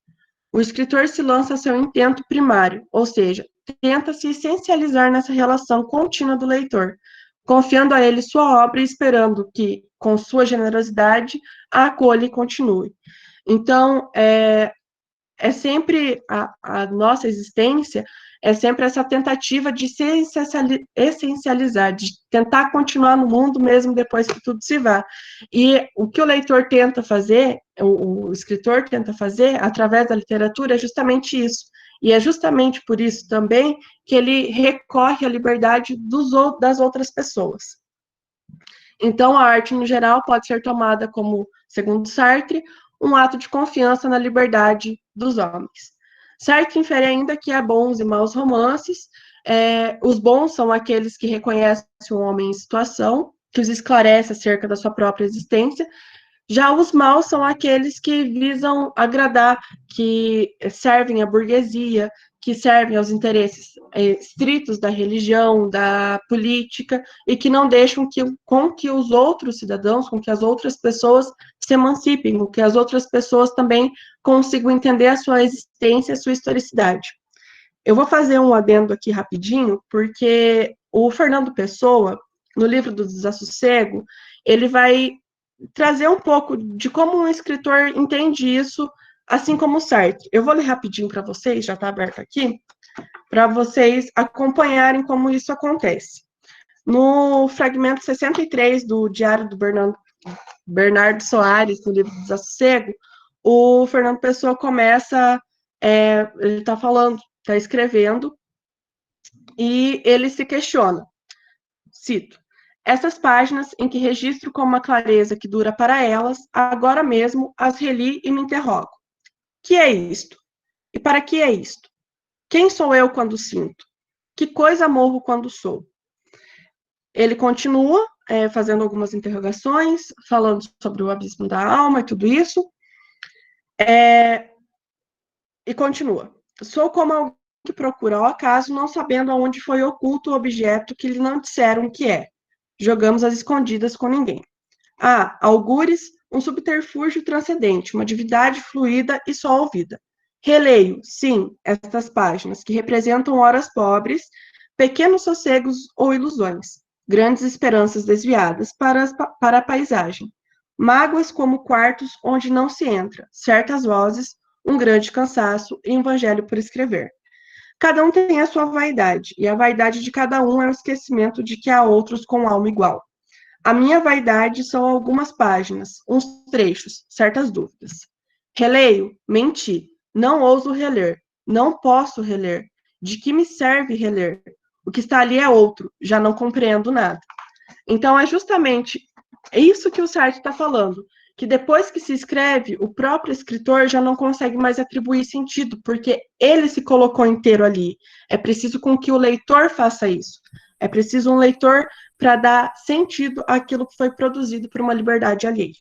O escritor se lança a seu intento primário, ou seja, tenta se essencializar nessa relação contínua do leitor, confiando a ele sua obra e esperando que, com sua generosidade, a acolha e continue. Então, é sempre a nossa existência, é sempre essa tentativa de se essencializar, de tentar continuar no mundo mesmo depois que tudo se vá. E o que o leitor tenta fazer, o escritor tenta fazer, através da literatura, é justamente isso. E é justamente por isso também que ele recorre à liberdade das outras pessoas. Então, a arte, no geral, pode ser tomada como, segundo Sartre, um ato de confiança na liberdade dos homens. Sartre infere ainda que há bons e maus romances. Os bons são aqueles que reconhecem o homem em situação, que os esclarece acerca da sua própria existência. Já os maus são aqueles que visam agradar, que servem à burguesia, que servem aos interesses estritos da religião, da política, e que não deixam com que os outros cidadãos, com que as outras pessoas se emancipem, com que as outras pessoas também consigam entender a sua existência, a sua historicidade. Eu vou fazer um adendo aqui rapidinho, porque o Fernando Pessoa, no livro do Desassossego, ele vai trazer um pouco de como um escritor entende isso, assim como o Sartre. Eu vou ler rapidinho para vocês, já está aberto aqui, para vocês acompanharem como isso acontece. No fragmento 63 do Diário do Bernardo Soares, no livro do Desassossego, o Fernando Pessoa começa, ele está falando, está escrevendo, e ele se questiona, cito, essas páginas em que registro com uma clareza que dura para elas, agora mesmo as reli e me interrogo. Que é isto? E para que é isto? Quem sou eu quando sinto? Que coisa morro quando sou? Ele continua fazendo algumas interrogações, falando sobre o abismo da alma e tudo isso, e continua. Sou como alguém que procura ao acaso, não sabendo aonde foi oculto o objeto que lhe não disseram o que é. Jogamos às escondidas com ninguém. Algures, um subterfúgio transcendente, uma divindade fluida e só ouvida. Releio, sim, estas páginas, que representam horas pobres, pequenos sossegos ou ilusões, grandes esperanças desviadas para a paisagem, mágoas como quartos onde não se entra, certas vozes, um grande cansaço e um evangelho por escrever. Cada um tem a sua vaidade, e a vaidade de cada um é o esquecimento de que há outros com alma igual. A minha vaidade são algumas páginas, uns trechos, certas dúvidas. Releio, menti, não ouso reler, não posso reler. De que me serve reler? O que está ali é outro, já não compreendo nada. Então, é justamente isso que o Sartre está falando, que depois que se escreve, o próprio escritor já não consegue mais atribuir sentido, porque ele se colocou inteiro ali. É preciso com que o leitor faça isso. É preciso um leitor para dar sentido àquilo que foi produzido por uma liberdade alheia.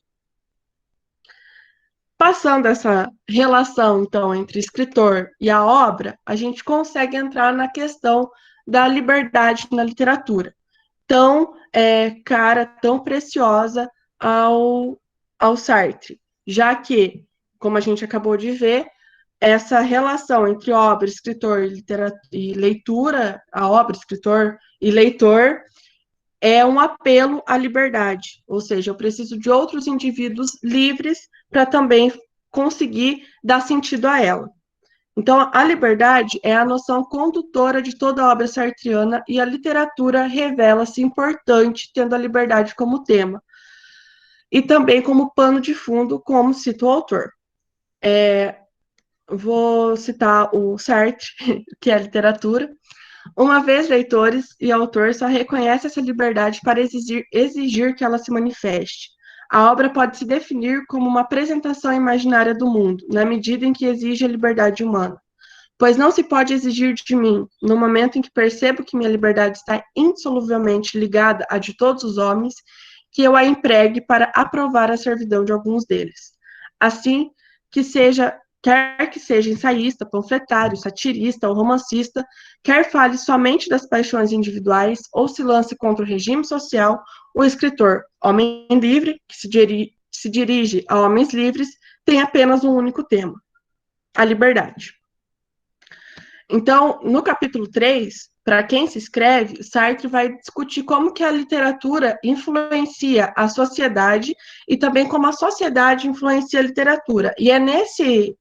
Passando essa relação, então, entre escritor e a obra, a gente consegue entrar na questão da liberdade na literatura, tão cara, tão preciosa ao Sartre, já que, como a gente acabou de ver, essa relação entre obra, escritor e leitura, a obra, escritor e leitor, é um apelo à liberdade, ou seja, eu preciso de outros indivíduos livres para também conseguir dar sentido a ela. Então, a liberdade é a noção condutora de toda a obra sartriana e a literatura revela-se importante tendo a liberdade como tema. E também como pano de fundo, como cita o autor. Vou citar o Sartre, que é a literatura. Uma vez leitores e autor só reconhecem essa liberdade para exigir que ela se manifeste. A obra pode se definir como uma apresentação imaginária do mundo, na medida em que exige a liberdade humana. Pois não se pode exigir de mim, no momento em que percebo que minha liberdade está insoluvelmente ligada à de todos os homens, que eu a empregue para aprovar a servidão de alguns deles. Assim, quer que seja ensaísta, panfletário, satirista ou romancista, quer fale somente das paixões individuais ou se lance contra o regime social, o escritor, homem livre, que se dirige a homens livres, tem apenas um único tema: a liberdade. Então, no capítulo 3, para quem se escreve, Sartre vai discutir como que a literatura influencia a sociedade e também como a sociedade influencia a literatura. E é nesse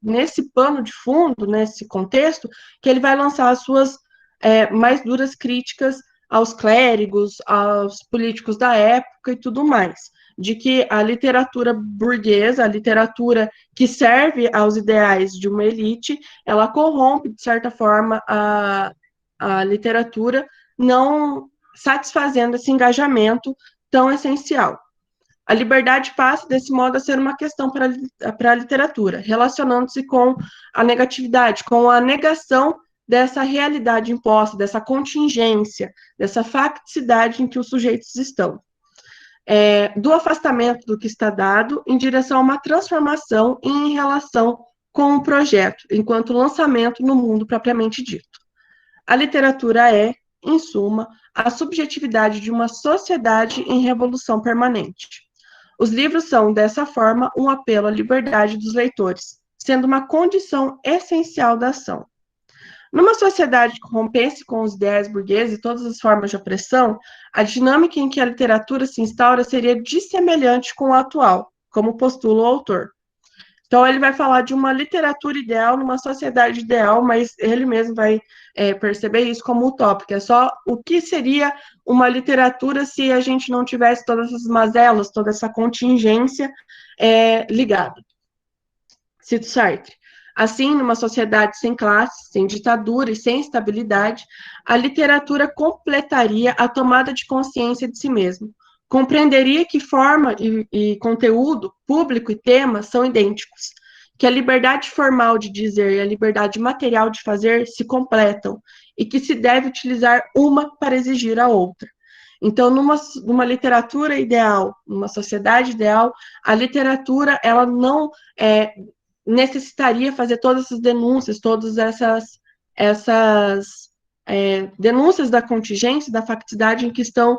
pano de fundo, nesse contexto, que ele vai lançar as suas mais duras críticas aos clérigos, aos políticos da época e tudo mais, de que a literatura burguesa, a literatura que serve aos ideais de uma elite, ela corrompe, de certa forma, a literatura, não satisfazendo esse engajamento tão essencial. A liberdade passa, desse modo, a ser uma questão para a literatura, relacionando-se com a negatividade, com a negação dessa realidade imposta, dessa contingência, dessa facticidade em que os sujeitos estão. Do afastamento do que está dado em direção a uma transformação em relação com o projeto, enquanto lançamento no mundo propriamente dito. A literatura é, em suma, a subjetividade de uma sociedade em revolução permanente. Os livros são, dessa forma, um apelo à liberdade dos leitores, sendo uma condição essencial da ação. Numa sociedade que rompesse com os ideais burgueses e todas as formas de opressão, a dinâmica em que a literatura se instaura seria dissemelhante com a atual, como postula o autor. Então, ele vai falar de uma literatura ideal numa sociedade ideal, mas ele mesmo vai perceber isso como utópico. É só o que seria uma literatura se a gente não tivesse todas essas mazelas, toda essa contingência ligada. Cito Sartre. Assim, numa sociedade sem classe, sem ditadura e sem estabilidade, a literatura completaria a tomada de consciência de si mesmo. Compreenderia que forma e conteúdo, público e tema são idênticos, que a liberdade formal de dizer e a liberdade material de fazer se completam e que se deve utilizar uma para exigir a outra. Então, numa literatura ideal, numa sociedade ideal, a literatura ela não necessitaria fazer todas essas denúncias, todas essas denúncias da contingência, da facticidade em que estão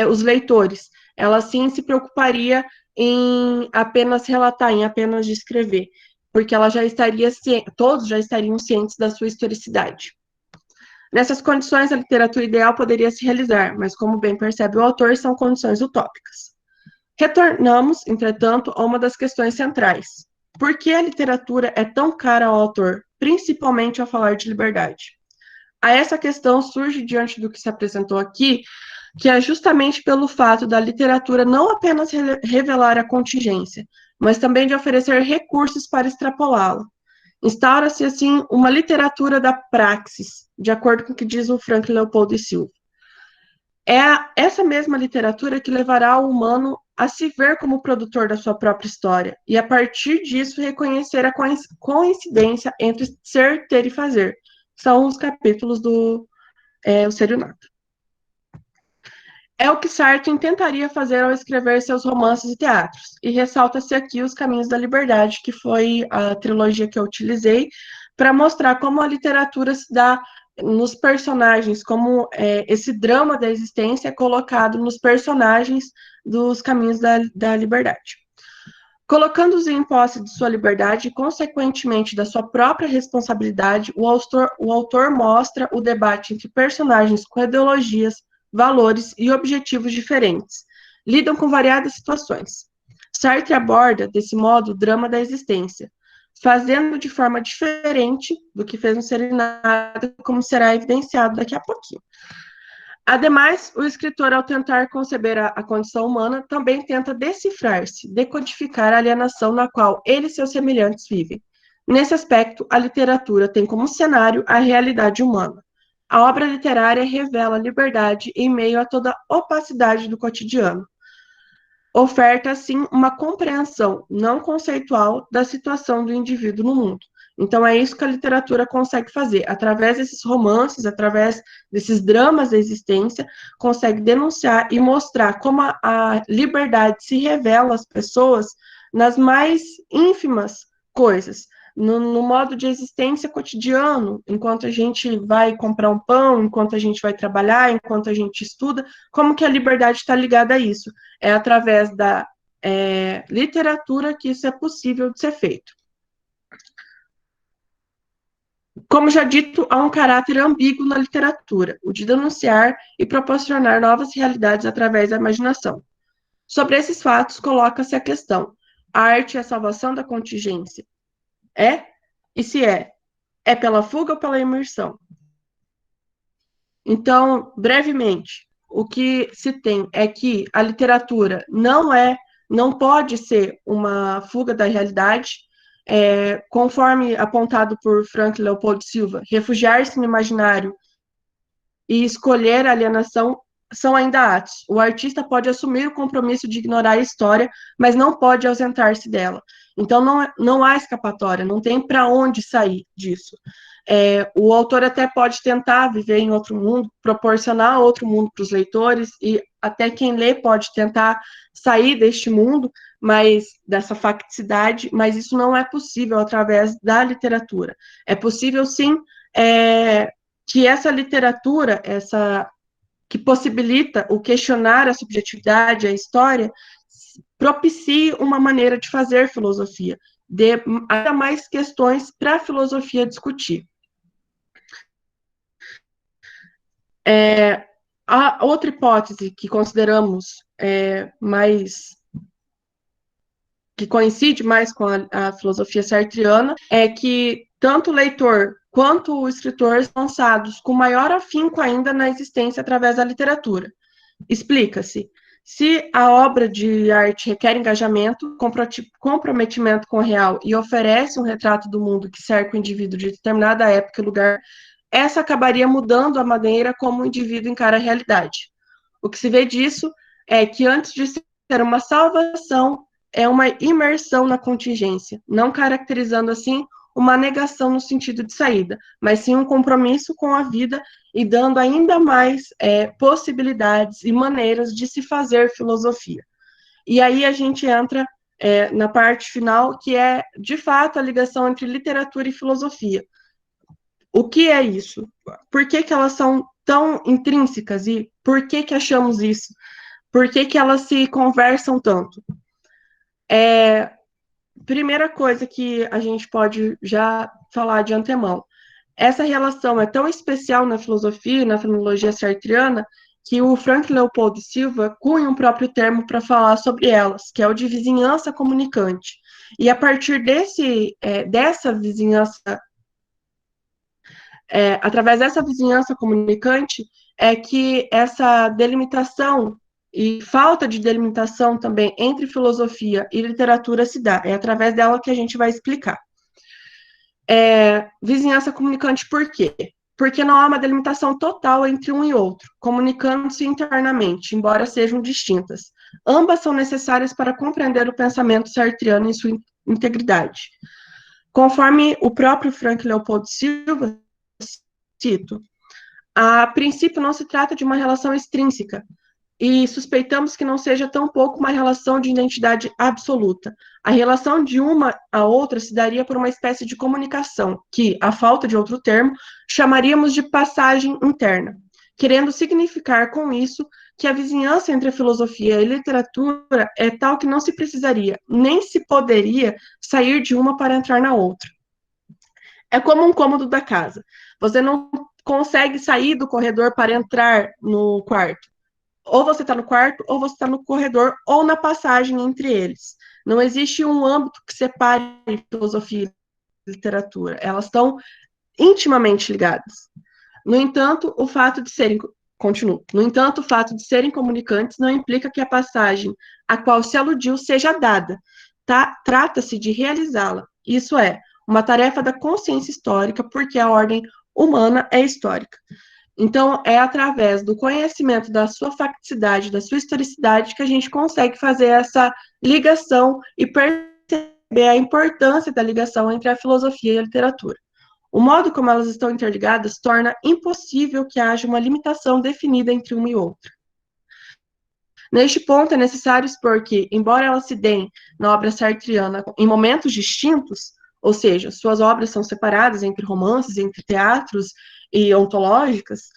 os leitores. Ela, sim, se preocuparia em apenas relatar, em apenas descrever, porque ela todos já estariam cientes da sua historicidade. Nessas condições, a literatura ideal poderia se realizar, mas, como bem percebe o autor, são condições utópicas. Retornamos, entretanto, a uma das questões centrais. Por que a literatura é tão cara ao autor, principalmente ao falar de liberdade? A essa questão surge diante do que se apresentou aqui, que é justamente pelo fato da literatura não apenas revelar a contingência, mas também de oferecer recursos para extrapolá-la. Instaura-se, assim, uma literatura da praxis, de acordo com o que diz o Franklin Leopoldo e Silva. É essa mesma literatura que levará o humano a se ver como produtor da sua própria história, e a partir disso reconhecer a coincidência entre ser, ter e fazer. São os capítulos do O Ser e o Nada. É o que Sartre tentaria fazer ao escrever seus romances e teatros, e ressalta-se aqui Os Caminhos da Liberdade, que foi a trilogia que eu utilizei, para mostrar como a literatura se dá nos personagens, como esse drama da existência é colocado nos personagens dos Caminhos da Liberdade. Colocando-os em posse de sua liberdade e, consequentemente, da sua própria responsabilidade, o autor mostra o debate entre personagens com ideologias, valores e objetivos diferentes. Lidam com variadas situações. Sartre aborda, desse modo, o drama da existência, fazendo de forma diferente do que fez no Ser e Nada, como será evidenciado daqui a pouquinho. Ademais, o escritor, ao tentar conceber a condição humana, também tenta decifrar-se, decodificar a alienação na qual ele e seus semelhantes vivem. Nesse aspecto, a literatura tem como cenário a realidade humana. A obra literária revela a liberdade em meio a toda a opacidade do cotidiano. Oferta, assim, uma compreensão não conceitual da situação do indivíduo no mundo. Então, é isso que a literatura consegue fazer. Através desses romances, através desses dramas da existência, consegue denunciar e mostrar como a liberdade se revela às pessoas nas mais ínfimas coisas. No modo de existência cotidiano, enquanto a gente vai comprar um pão, enquanto a gente vai trabalhar, enquanto a gente estuda, como que a liberdade está ligada a isso? É através da literatura que isso é possível de ser feito. Como já dito, há um caráter ambíguo na literatura, o de denunciar e proporcionar novas realidades através da imaginação. Sobre esses fatos, coloca-se a questão: a arte é a salvação da contingência? É? E se é? É pela fuga ou pela imersão? Então, brevemente, o que se tem é que a literatura não pode ser uma fuga da realidade, conforme apontado por Franklin Leopoldo Silva, refugiar-se no imaginário e escolher a alienação são ainda atos. O artista pode assumir o compromisso de ignorar a história, mas não pode ausentar-se dela. Então, não há escapatória, não tem para onde sair disso. O autor até pode tentar viver em outro mundo, proporcionar outro mundo para os leitores, e até quem lê pode tentar sair deste mundo, mas dessa facticidade, mas isso não é possível através da literatura. É possível, sim, que essa literatura, que possibilita o questionar a subjetividade, a história, propicie uma maneira de fazer filosofia, dê ainda mais questões para a filosofia discutir. A outra hipótese que consideramos que coincide mais com a filosofia sartreana é que tanto o leitor quanto o escritor são lançados com maior afinco ainda na existência através da literatura. Explica-se. Se a obra de arte requer engajamento, comprometimento com o real e oferece um retrato do mundo que cerca o indivíduo de determinada época e lugar, essa acabaria mudando a maneira como o indivíduo encara a realidade. O que se vê disso é que, antes de ser uma salvação, é uma imersão na contingência, não caracterizando assim uma negação no sentido de saída, mas sim um compromisso com a vida e dando ainda mais possibilidades e maneiras de se fazer filosofia. E aí a gente entra na parte final, que é, de fato, a ligação entre literatura e filosofia. O que é isso? Por que elas são tão intrínsecas e por que achamos isso? Por que elas se conversam tanto? Primeira coisa que a gente pode já falar de antemão, essa relação é tão especial na filosofia e na fenomenologia sartreana que o Frank Leopold Silva cunha um próprio termo para falar sobre elas, que é o de vizinhança comunicante. E a partir dessa vizinhança, através dessa vizinhança comunicante, é que essa delimitação e falta de delimitação também entre filosofia e literatura se dá. É através dela que a gente vai explicar. Vizinhança comunicante por quê? Porque não há uma delimitação total entre um e outro, comunicando-se internamente, embora sejam distintas. Ambas são necessárias para compreender o pensamento sartreano em sua integridade. Conforme o próprio Frank Leopold Silva, cito, a princípio não se trata de uma relação extrínseca, e suspeitamos que não seja tampouco uma relação de identidade absoluta. A relação de uma a outra se daria por uma espécie de comunicação, que, à falta de outro termo, chamaríamos de passagem interna, querendo significar com isso que a vizinhança entre a filosofia e a literatura é tal que não se precisaria, nem se poderia sair de uma para entrar na outra. É como um cômodo da casa. Você não consegue sair do corredor para entrar no quarto. Ou você está no quarto, ou você está no corredor, ou na passagem entre eles. Não existe um âmbito que separe filosofia e literatura. Elas estão intimamente ligadas. No entanto, o fato de serem comunicantes não implica que a passagem a qual se aludiu seja dada. Trata-se de realizá-la. Isso é, uma tarefa da consciência histórica, porque a ordem humana é histórica. Então, é através do conhecimento da sua facticidade, da sua historicidade, que a gente consegue fazer essa ligação e perceber a importância da ligação entre a filosofia e a literatura. O modo como elas estão interligadas torna impossível que haja uma limitação definida entre uma e outra. Neste ponto, é necessário expor que, embora elas se deem na obra sartreana em momentos distintos, ou seja, suas obras são separadas entre romances, entre teatros e ontológicas,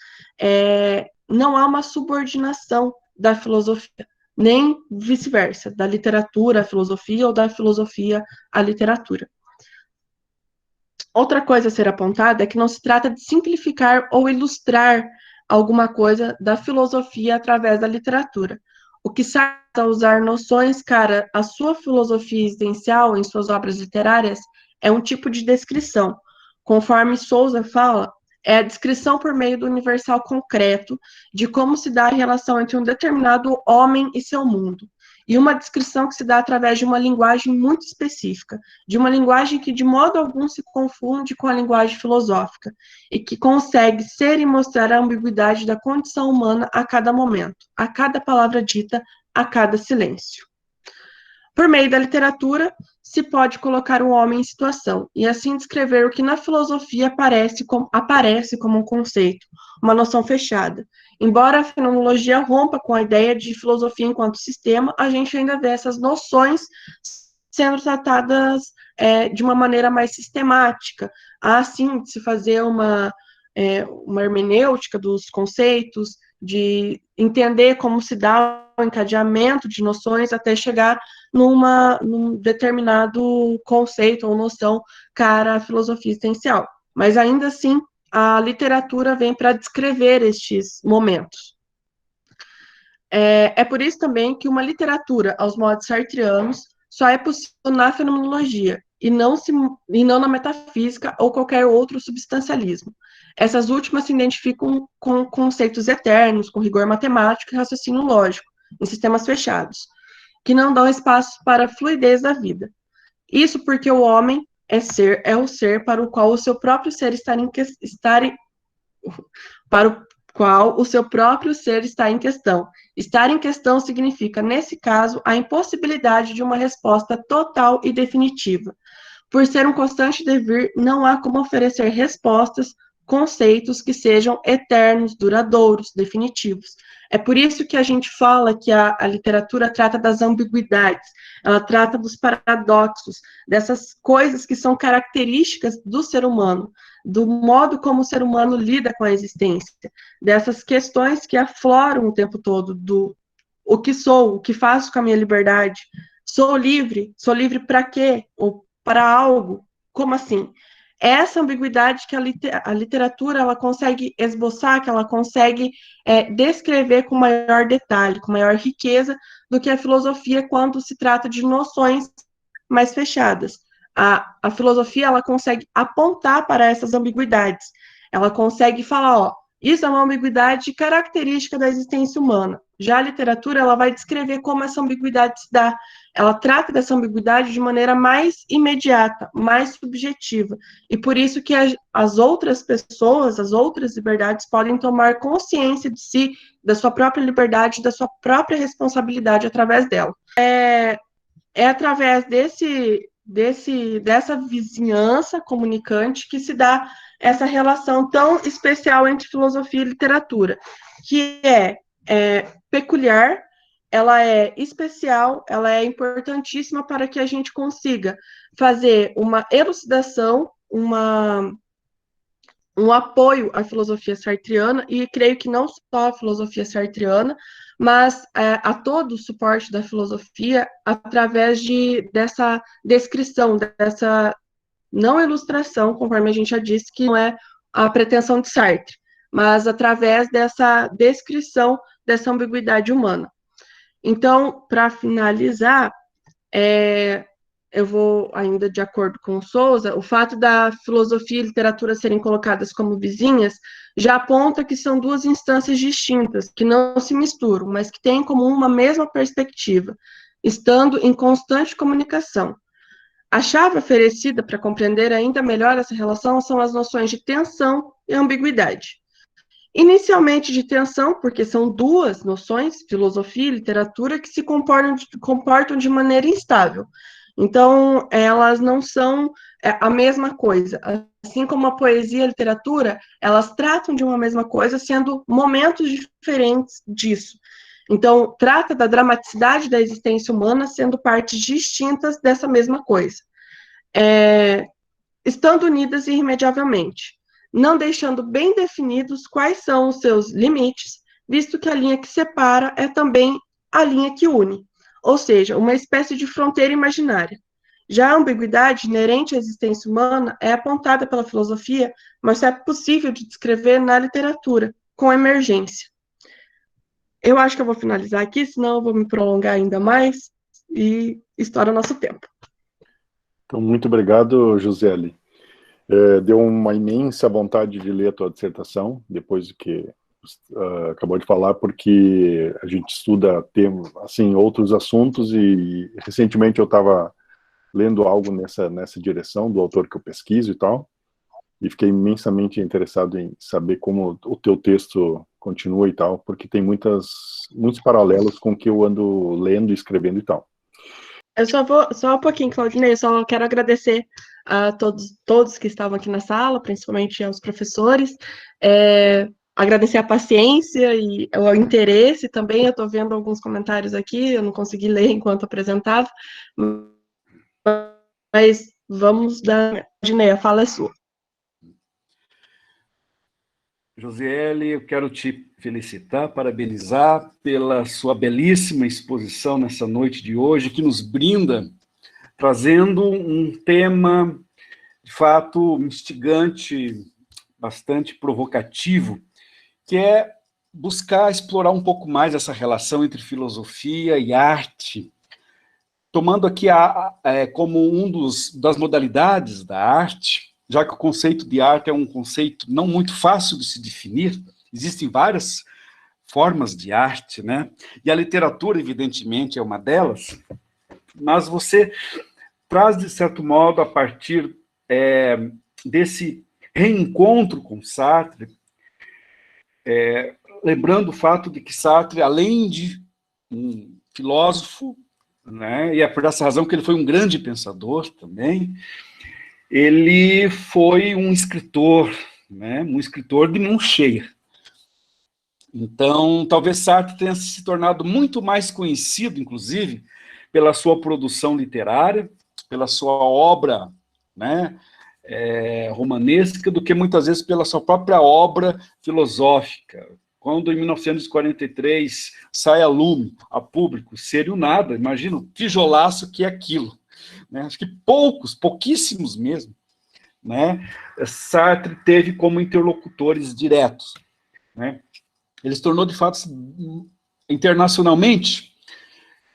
não há uma subordinação da filosofia, nem vice-versa, da literatura à filosofia ou da filosofia à literatura. Outra coisa a ser apontada é que não se trata de simplificar ou ilustrar alguma coisa da filosofia através da literatura. O que serve a usar noções cara à sua filosofia existencial em suas obras literárias é um tipo de descrição. Conforme Souza fala, é a descrição por meio do universal concreto de como se dá a relação entre um determinado homem e seu mundo. E uma descrição que se dá através de uma linguagem muito específica, de uma linguagem que de modo algum se confunde com a linguagem filosófica, e que consegue ser e mostrar a ambiguidade da condição humana a cada momento, a cada palavra dita, a cada silêncio. Por meio da literatura, se pode colocar o homem em situação, e assim descrever o que na filosofia aparece como um conceito, uma noção fechada. Embora a fenomenologia rompa com a ideia de filosofia enquanto sistema, a gente ainda vê essas noções sendo tratadas de uma maneira mais sistemática. Há, sim, de se fazer uma hermenêutica dos conceitos, de entender como se dá o encadeamento de noções até chegar num determinado conceito ou noção cara à filosofia existencial. Mas, ainda assim, a literatura vem para descrever estes momentos. É por isso também que uma literatura aos modos sartreanos só é possível na fenomenologia, e não na metafísica ou qualquer outro substancialismo. Essas últimas se identificam com conceitos eternos, com rigor matemático e raciocínio lógico, em sistemas fechados, que não dão espaço para a fluidez da vida. Isso porque o homem é o ser para o qual o seu próprio ser para o qual o seu próprio ser está em questão. Estar em questão significa, nesse caso, a impossibilidade de uma resposta total e definitiva. Por ser um constante devir, não há como oferecer respostas, conceitos que sejam eternos, duradouros, definitivos. É por isso que a gente fala que a literatura trata das ambiguidades, ela trata dos paradoxos, dessas coisas que são características do ser humano, do modo como o ser humano lida com a existência, dessas questões que afloram o tempo todo, do o que sou, o que faço com a minha liberdade, sou livre para quê? Ou para algo? Como assim? Essa ambiguidade que a literatura ela consegue esboçar, que ela consegue descrever com maior detalhe, com maior riqueza do que a filosofia quando se trata de noções mais fechadas. A filosofia ela consegue apontar para essas ambiguidades, ela consegue falar, ó, isso é uma ambiguidade característica da existência humana. Já a literatura ela vai descrever como essa ambiguidade se dá. Ela trata dessa ambiguidade de maneira mais imediata, mais subjetiva. E por isso que as outras pessoas, as outras liberdades podem tomar consciência de si, da sua própria liberdade, da sua própria responsabilidade através dela. É através dessa vizinhança comunicante que se dá essa relação tão especial entre filosofia e literatura, que é peculiar, ela é especial, ela é importantíssima para que a gente consiga fazer uma elucidação, um apoio à filosofia sartreana, e creio que não só a filosofia sartreana, mas a todo o suporte da filosofia através dessa descrição, dessa não ilustração, conforme a gente já disse, que não é a pretensão de Sartre, mas através dessa descrição dessa ambiguidade humana. Então, para finalizar, eu vou, ainda de acordo com o Souza, o fato da filosofia e literatura serem colocadas como vizinhas já aponta que são duas instâncias distintas, que não se misturam, mas que têm em comum uma mesma perspectiva, estando em constante comunicação. A chave oferecida para compreender ainda melhor essa relação são as noções de tensão e ambiguidade. Inicialmente de tensão, porque são duas noções, filosofia e literatura, que se comportam de maneira instável. Então, elas não são a mesma coisa. Assim como a poesia e a literatura, elas tratam de uma mesma coisa, sendo momentos diferentes disso. Então, trata da dramaticidade da existência humana sendo partes distintas dessa mesma coisa, estando unidas irremediavelmente, não deixando bem definidos quais são os seus limites, visto que a linha que separa é também a linha que une, ou seja, uma espécie de fronteira imaginária. Já a ambiguidade inerente à existência humana é apontada pela filosofia, mas é possível de descrever na literatura, com emergência. Eu acho que eu vou finalizar aqui, senão eu vou me prolongar ainda mais e estoura nosso tempo. Então, muito obrigado, Josiele. Deu uma imensa vontade de ler a tua dissertação, depois do que acabou de falar, porque a gente estuda assim, outros assuntos, e recentemente eu estava lendo algo nessa direção, do autor que eu pesquiso e tal, e fiquei imensamente interessado em saber como o teu texto continua e tal, porque tem muitos paralelos com o que eu ando lendo e escrevendo e tal. Eu só um pouquinho, Claudinei, eu só quero agradecer a todos que estavam aqui na sala, principalmente aos professores, agradecer a paciência e o interesse também. Eu estou vendo alguns comentários aqui, eu não consegui ler enquanto apresentava, mas vamos dar... Claudinei, a fala é sua. Josiele, eu quero te felicitar, parabenizar pela sua belíssima exposição nessa noite de hoje, que nos brinda, trazendo um tema, de fato, instigante, bastante provocativo, que é buscar explorar um pouco mais essa relação entre filosofia e arte, tomando aqui como das modalidades da arte, já que o conceito de arte é um conceito não muito fácil de se definir, existem várias formas de arte, né? E a literatura, evidentemente, é uma delas, mas você traz, de certo modo, a partir desse reencontro com Sartre, lembrando o fato de que Sartre, além de um filósofo, né, e é por essa razão que ele foi um grande pensador também, ele foi um escritor, né, um escritor de mão cheia. Então, talvez Sartre tenha se tornado muito mais conhecido, inclusive, pela sua produção literária, pela sua obra, né, romanesca, do que muitas vezes pela sua própria obra filosófica. Quando, em 1943, sai a lume, a público, Ser e o Nada, imagina o tijolaço que é aquilo. Né? Acho que pouquíssimos mesmo, né, Sartre teve como interlocutores diretos. Né? Ele se tornou, de fato, internacionalmente,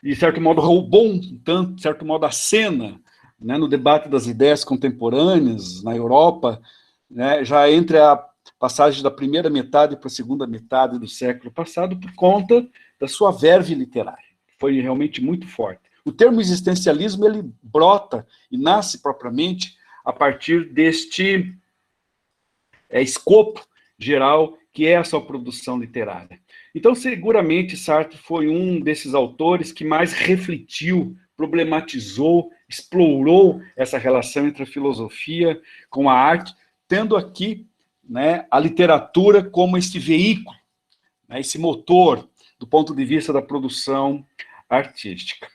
de certo modo, roubou de certo modo, a cena, né, no debate das ideias contemporâneas na Europa, né, já entre a passagem da primeira metade para a segunda metade do século passado, por conta da sua verve literária. Foi realmente muito forte. O termo existencialismo, ele brota e nasce propriamente a partir deste escopo geral que é a sua produção literária. Então, seguramente, Sartre foi um desses autores que mais refletiu, problematizou, explorou essa relação entre a filosofia com a arte, tendo aqui, né, a literatura como esse veículo, né, esse motor do ponto de vista da produção artística.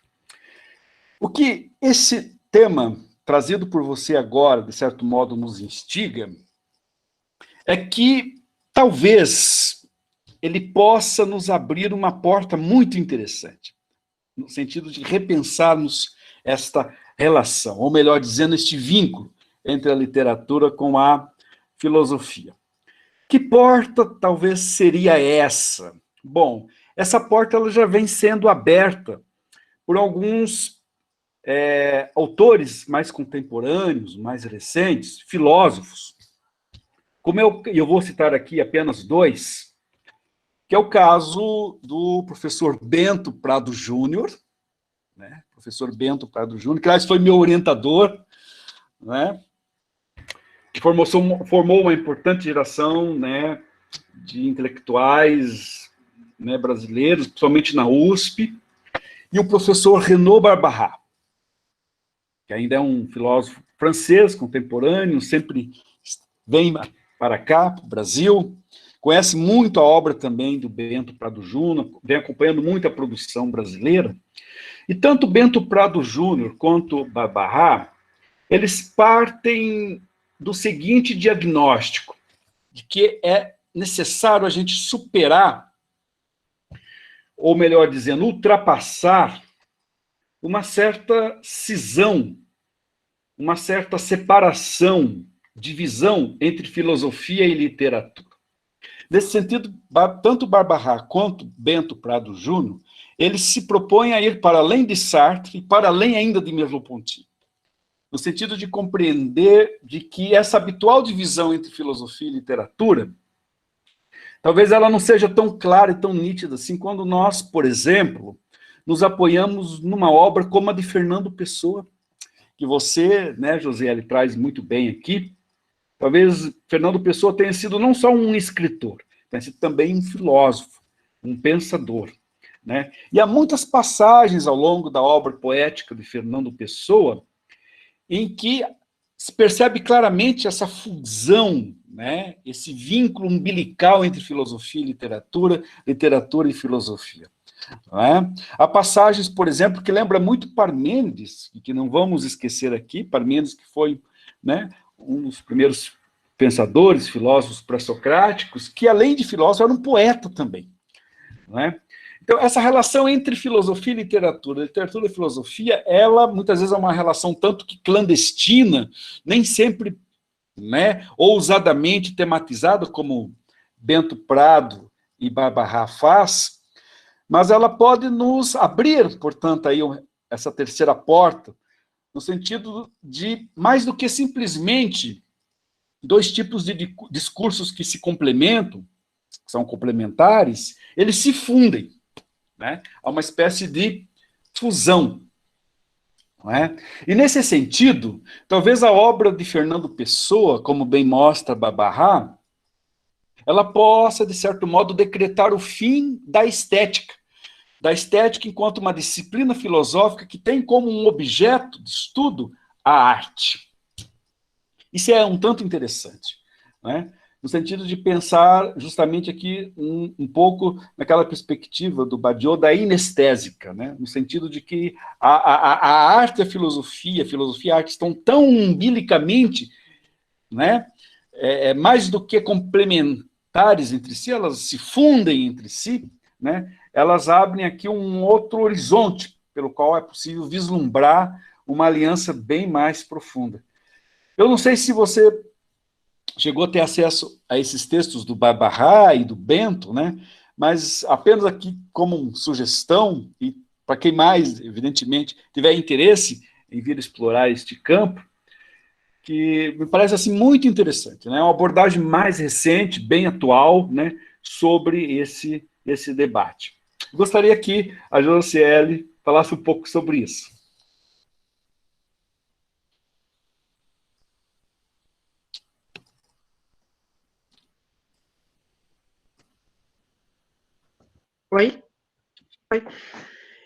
O que esse tema, trazido por você agora, de certo modo, nos instiga, é que talvez ele possa nos abrir uma porta muito interessante, no sentido de repensarmos esta relação, ou melhor dizendo, este vínculo entre a literatura com a filosofia. Que porta talvez seria essa? Bom, essa porta ela já vem sendo aberta por alguns autores mais contemporâneos, mais recentes, filósofos, como eu vou citar aqui apenas dois, que é o caso do professor Bento Prado Júnior, né? Professor Bento Prado Júnior, que aliás foi meu orientador, né? Que formou uma importante geração, né, de intelectuais, né, brasileiros, principalmente na USP, e o professor Renaud Barbarat, que ainda é um filósofo francês contemporâneo, sempre vem para cá, para o Brasil, conhece muito a obra também do Bento Prado Júnior, vem acompanhando muito a produção brasileira, e tanto Bento Prado Júnior quanto Barbarat, eles partem do seguinte diagnóstico, de que é necessário a gente superar, ou melhor dizendo, ultrapassar uma certa cisão, uma certa separação, divisão entre filosofia e literatura. Nesse sentido, tanto Barbarat quanto Bento Prado Júnior, eles se propõem a ir para além de Sartre e para além ainda de Merleau-Ponty, no sentido de compreender de que essa habitual divisão entre filosofia e literatura, talvez ela não seja tão clara e tão nítida assim quando nós, por exemplo, nos apoiamos numa obra como a de Fernando Pessoa, que você, né, Josiele, traz muito bem aqui. Talvez Fernando Pessoa tenha sido não só um escritor, tenha sido também um filósofo, um pensador, né? E há muitas passagens ao longo da obra poética de Fernando Pessoa em que se percebe claramente essa fusão, né, esse vínculo umbilical entre filosofia e literatura, literatura e filosofia. Não é? Há passagens, por exemplo, que lembra muito Parmênides, e que não vamos esquecer aqui, Parmênides que foi, né, um dos primeiros pensadores, filósofos pré-socráticos, que além de filósofo era um poeta também. Não é? Então, essa relação entre filosofia e literatura e filosofia, ela muitas vezes é uma relação tanto que clandestina, nem sempre, né, ousadamente tematizada, como Bento Prado e Barbarat faz, mas ela pode nos abrir, portanto, aí essa terceira porta, no sentido de, mais do que simplesmente, dois tipos de discursos que se complementam, que são complementares, eles se fundem. Né? Há uma espécie de fusão. Não é? E nesse sentido, talvez a obra de Fernando Pessoa, como bem mostra Barbarat, ela possa, de certo modo, decretar o fim da estética enquanto uma disciplina filosófica que tem como um objeto de estudo a arte. Isso é um tanto interessante, né? No sentido de pensar justamente aqui um pouco naquela perspectiva do Badiou da inestésica, né? No sentido de que a arte e a filosofia e a arte estão tão umbilicamente, né, mais do que complementares entre si, elas se fundem entre si, né? Elas abrem aqui um outro horizonte pelo qual é possível vislumbrar uma aliança bem mais profunda. Eu não sei se você chegou a ter acesso a esses textos do Barbahá e do Bento, né? Mas apenas aqui como sugestão, e para quem mais, evidentemente, tiver interesse em vir explorar este campo, que me parece assim muito interessante, né? Uma abordagem mais recente, bem atual, né, sobre esse debate. Gostaria que a Josiele falasse um pouco sobre isso. Oi? Oi.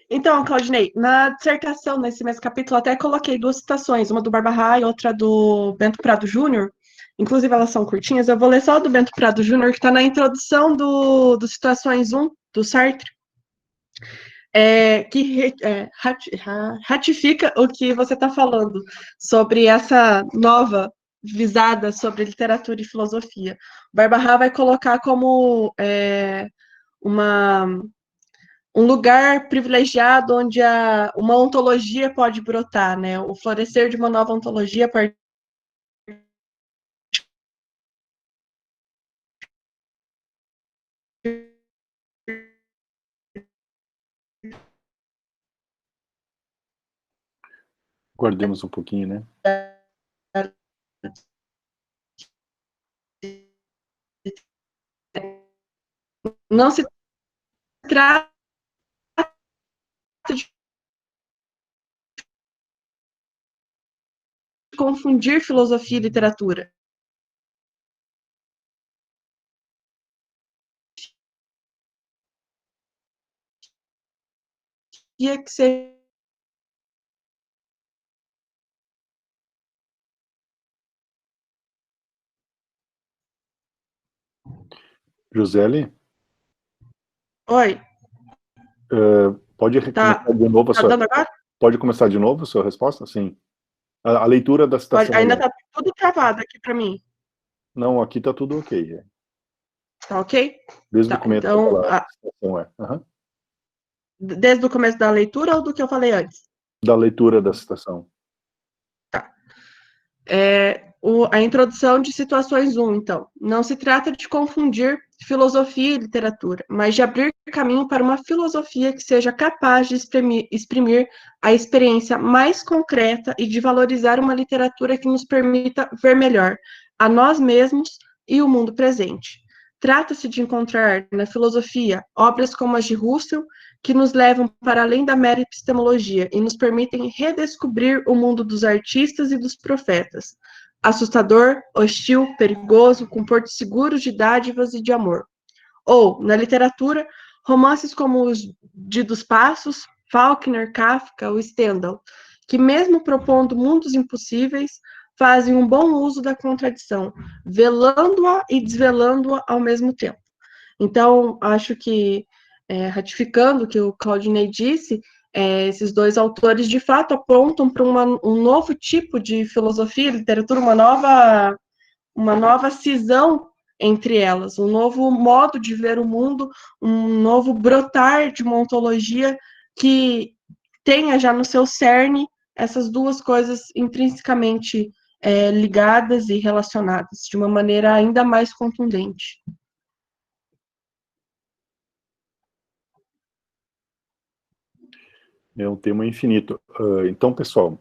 Então, Claudinei, na dissertação, nesse mesmo capítulo, até coloquei duas citações, uma do Barbahá e outra do Bento Prado Júnior. Inclusive, elas são curtinhas. Eu vou ler só do Bento Prado Júnior, que está na introdução do Situações 1, do Sartre, que ratifica o que você está falando sobre essa nova visada sobre literatura e filosofia. O Barbahá vai colocar como um lugar privilegiado onde uma ontologia pode brotar, né? O florescer de uma nova ontologia a partir Guardemos um pouquinho, né? Não se trata de confundir filosofia e literatura. Que seja Joseli, Oi, pode tá, recomeçar de novo a tá sua... dando agora? Pode começar de novo a sua resposta? Sim. A leitura da citação. Ainda tá tudo travado aqui para mim. Não, aqui está tudo ok. Tá ok? Desde o Tá, começo então, da citação, Uhum. desde o começo da leitura ou do que eu falei antes? Da leitura da citação. A introdução de Situações 1, então. Não se trata de confundir filosofia e literatura, mas de abrir caminho para uma filosofia que seja capaz de exprimir a experiência mais concreta e de valorizar uma literatura que nos permita ver melhor a nós mesmos e o mundo presente. Trata-se de encontrar na filosofia obras como as de Russell, que nos levam para além da mera epistemologia e nos permitem redescobrir o mundo dos artistas e dos profetas. Assustador, hostil, perigoso, com portos seguros de dádivas e de amor. Ou, na literatura, romances como os de Dos Passos, Faulkner, Kafka ou Stendhal, que mesmo propondo mundos impossíveis, fazem um bom uso da contradição, velando-a e desvelando-a ao mesmo tempo. Então, acho que, ratificando o que o Claudinei disse, esses dois autores, de fato, apontam para um novo tipo de filosofia e literatura, uma nova cisão entre elas, um novo modo de ver o mundo, um novo brotar de uma ontologia que tenha já no seu cerne essas duas coisas intrinsecamente ligadas e relacionadas, de uma maneira ainda mais contundente. É um tema infinito. Então, pessoal,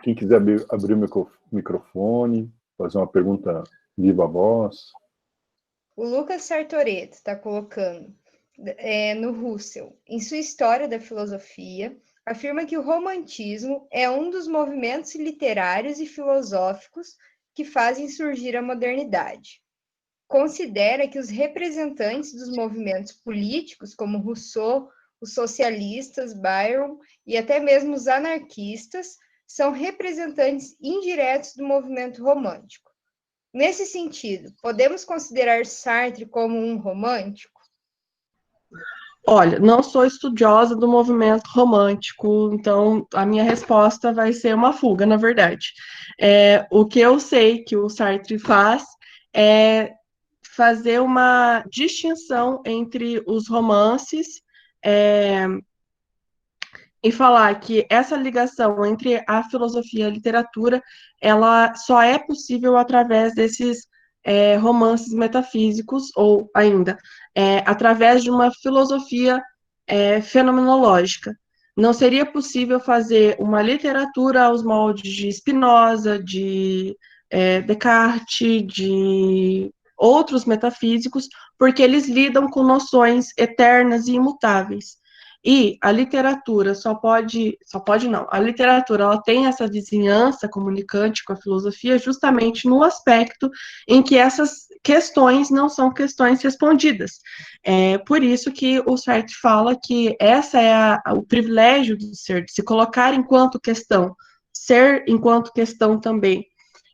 quem quiser abrir o microfone, fazer uma pergunta viva voz. O Lucas Sartoreto está colocando no Russell, em sua História da Filosofia, afirma que o romantismo é um dos movimentos literários e filosóficos que fazem surgir a modernidade. considera que os representantes dos movimentos políticos, como Rousseau, os socialistas, Byron e até mesmo os anarquistas, são representantes indiretos do movimento romântico. Nesse sentido, podemos considerar Sartre como um romântico? Olha, não sou estudiosa do movimento romântico, então a minha resposta vai ser uma fuga, na verdade. O que eu sei que o Sartre faz é fazer uma distinção entre os romances e falar que essa ligação entre a filosofia e a literatura, ela só é possível através desses romances metafísicos, ou ainda, através de uma filosofia fenomenológica. Não seria possível fazer uma literatura aos moldes de Spinoza, de Descartes, de outros metafísicos, porque eles lidam com noções eternas e imutáveis. E a literatura a literatura ela tem essa vizinhança comunicante com a filosofia justamente no aspecto em que essas questões não são questões respondidas. Por isso que o Sartre fala que essa é o privilégio de ser, de se colocar enquanto questão, ser enquanto questão também.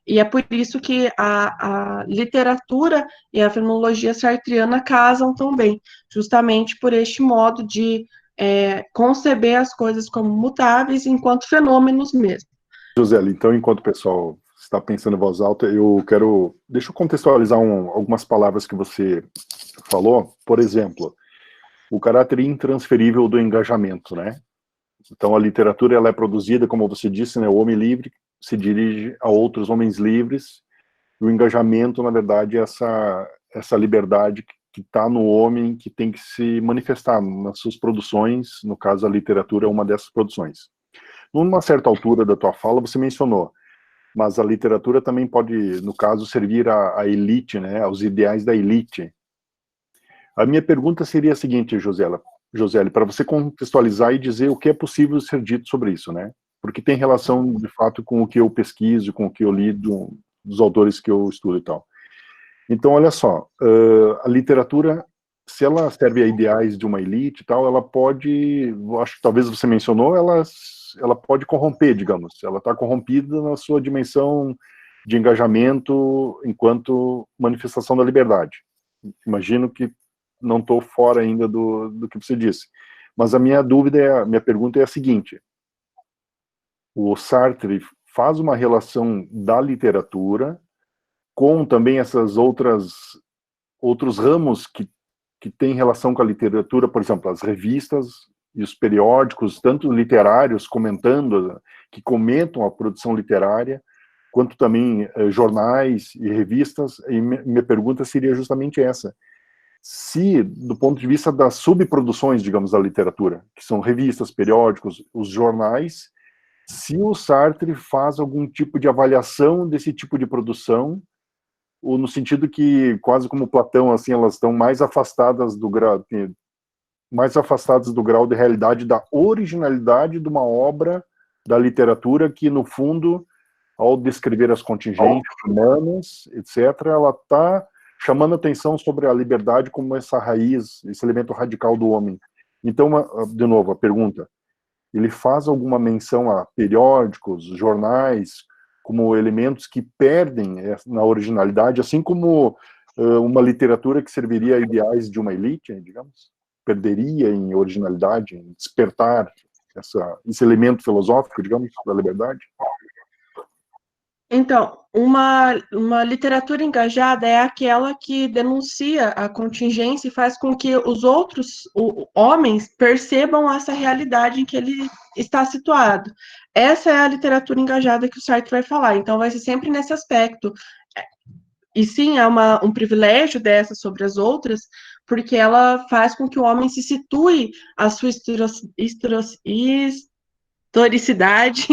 E é por isso que a literatura e a fenomenologia sartriana casam tão bem, justamente por este modo de conceber as coisas como mutáveis enquanto fenômenos mesmo. Joseli, então, enquanto o pessoal está pensando em voz alta, deixa eu contextualizar algumas palavras que você falou. Por exemplo, o caráter intransferível do engajamento, né? Então, a literatura ela é produzida, como você disse, né? O homem livre se dirige a outros homens livres. E o engajamento, na verdade, é essa liberdade que está no homem, que tem que se manifestar nas suas produções. No caso, a literatura é uma dessas produções. Numa certa altura da tua fala, você mencionou, mas a literatura também pode, no caso, servir à elite, né? Aos ideais da elite. A minha pergunta seria a seguinte, Joseli, para você contextualizar e dizer o que é possível ser dito sobre isso, né? Porque tem relação, de fato, com o que eu pesquiso, com o que eu li dos autores que eu estudo e tal. Então, olha só, a literatura, se ela serve a ideais de uma elite e tal, ela pode, acho que talvez você mencionou, ela pode corromper, digamos. Ela está corrompida na sua dimensão de engajamento enquanto manifestação da liberdade. Imagino que não estou fora ainda do que você disse. Mas a minha pergunta é a seguinte: o Sartre faz uma relação da literatura com também essas outros ramos que têm relação com a literatura, por exemplo, as revistas e os periódicos, tanto literários que comentam a produção literária, quanto também jornais e revistas. E minha pergunta seria justamente essa: se, do ponto de vista das subproduções, digamos, da literatura, que são revistas, periódicos, os jornais, se o Sartre faz algum tipo de avaliação desse tipo de produção, ou no sentido que, quase como Platão, assim, elas estão mais afastadas do grau de realidade, da originalidade de uma obra da literatura que, no fundo, ao descrever as contingências humanas, etc., ela está chamando atenção sobre a liberdade como essa raiz, esse elemento radical do homem. Então, de novo, a pergunta: ele faz alguma menção a periódicos, jornais, como elementos que perdem na originalidade, assim como uma literatura que serviria a ideais de uma elite, digamos, perderia em originalidade, em despertar esse elemento filosófico, digamos, da liberdade? Então, uma literatura engajada é aquela que denuncia a contingência e faz com que os outros homens percebam essa realidade em que ele está situado. Essa é a literatura engajada que o Sartre vai falar, então vai ser sempre nesse aspecto. E sim, é um privilégio dessa sobre as outras, porque ela faz com que o homem se situe a sua historicidade,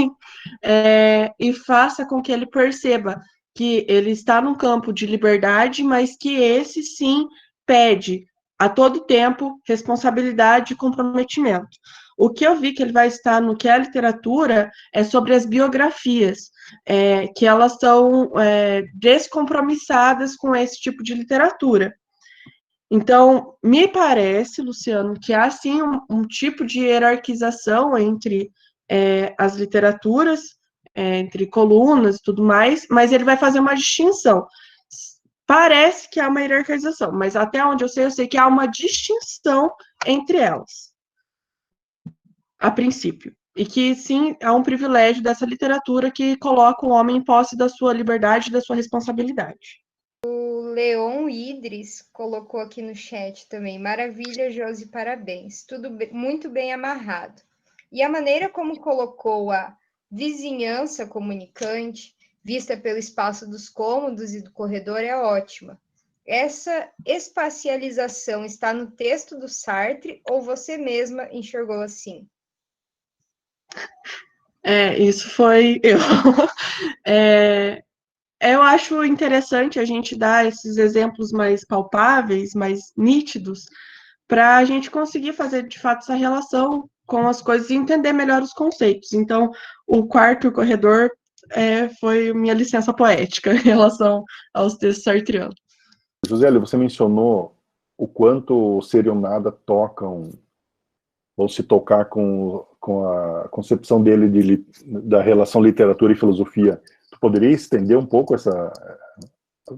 e faça com que ele perceba que ele está num campo de liberdade, mas que esse sim pede a todo tempo responsabilidade e comprometimento. O que eu vi que ele vai estar no que é a literatura é sobre as biografias, que elas são descompromissadas com esse tipo de literatura. Então, me parece, Luciano, que há sim um tipo de hierarquização entre as literaturas, entre colunas e tudo mais, mas ele vai fazer uma distinção. Parece que há uma hierarquização, mas até onde eu sei que há uma distinção entre elas, a princípio. E que, sim, há um privilégio dessa literatura que coloca o homem em posse da sua liberdade e da sua responsabilidade. O Leon Idris colocou aqui no chat também. Maravilha, Josi, parabéns. Tudo muito bem amarrado. E a maneira como colocou a vizinhança comunicante, vista pelo espaço dos cômodos e do corredor, é ótima. Essa espacialização está no texto do Sartre ou você mesma enxergou assim? Isso foi eu. Eu acho interessante a gente dar esses exemplos mais palpáveis, mais nítidos, para a gente conseguir fazer, de fato, essa relação com as coisas e entender melhor os conceitos. Então, o quarto e o corredor foi minha licença poética em relação aos textos sartreanos. Josélio, você mencionou o quanto o Ser e o Nada tocam, ou se tocar com a concepção dele da relação literatura e filosofia. Tu poderia estender um pouco essas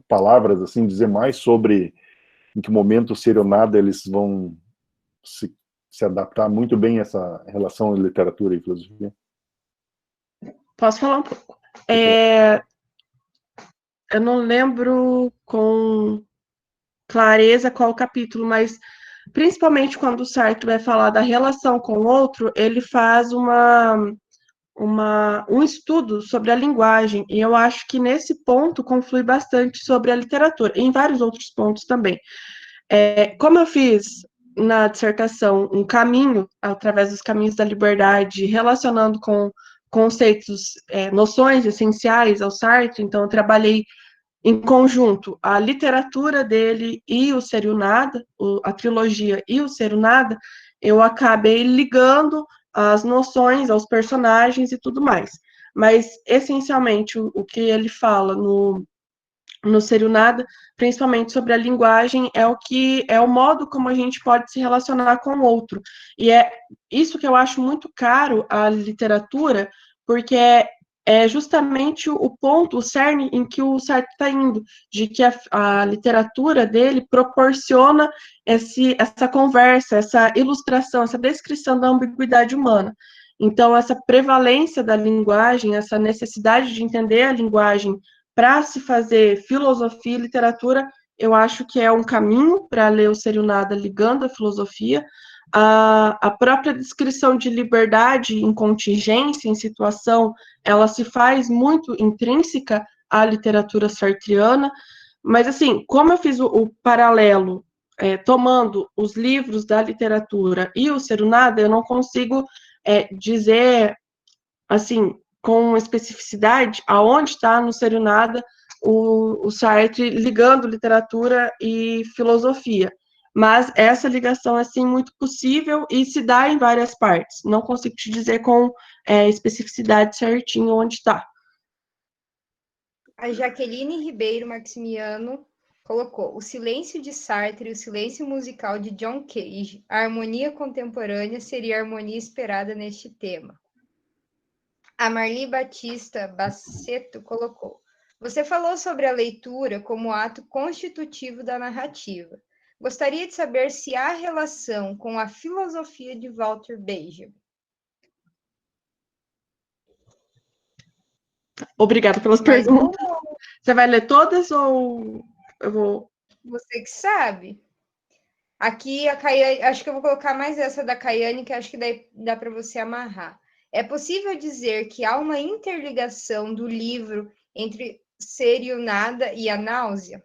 palavras, assim, dizer mais sobre em que momento o Ser e o Nada eles vão se adaptar muito bem a essa relação literatura e filosofia? Posso falar um pouco? Eu não lembro com clareza qual o capítulo, mas principalmente quando o Sartre vai falar da relação com o outro, ele faz um estudo sobre a linguagem, e eu acho que nesse ponto conflui bastante sobre a literatura, e em vários outros pontos também. Como eu fiz na dissertação um caminho, através dos caminhos da liberdade, relacionando com conceitos, noções essenciais ao Sartre, então eu trabalhei em conjunto a literatura dele e o Ser e o Nada, a trilogia e o Ser e o Nada, eu acabei ligando as noções aos personagens e tudo mais. Mas, essencialmente, o que ele fala no Ser e o Nada, principalmente sobre a linguagem, é o modo como a gente pode se relacionar com o outro. E é isso que eu acho muito caro à literatura, porque é justamente o ponto, o cerne em que o Sartre está indo, de que a literatura dele proporciona essa conversa, essa ilustração, essa descrição da ambiguidade humana. Então, essa prevalência da linguagem, essa necessidade de entender a linguagem para se fazer filosofia e literatura, eu acho que é um caminho para ler o Ser e o Nada ligando a filosofia. A própria descrição de liberdade em contingência, em situação, ela se faz muito intrínseca à literatura sartreana, mas, assim, como eu fiz o paralelo, tomando os livros da literatura e o Ser e o Nada, eu não consigo dizer, assim, com especificidade aonde está no Ser e o Nada o Sartre ligando literatura e filosofia. Mas essa ligação é, sim, muito possível e se dá em várias partes. Não consigo te dizer com especificidade certinho onde está. A Jaqueline Ribeiro Maximiano colocou: o silêncio de Sartre e o silêncio musical de John Cage. A harmonia contemporânea seria a harmonia esperada neste tema. A Marli Batista Baceto colocou: você falou sobre a leitura como ato constitutivo da narrativa. Gostaria de saber se há relação com a filosofia de Walter Benjamin. Obrigada pelas perguntas. Você vai ler todas ou eu vou... Você que sabe. Aqui, a Caiane, acho que eu vou colocar mais essa da Caiane, que acho que daí dá para você amarrar. É possível dizer que há uma interligação do livro entre Ser e o Nada e a Náusea?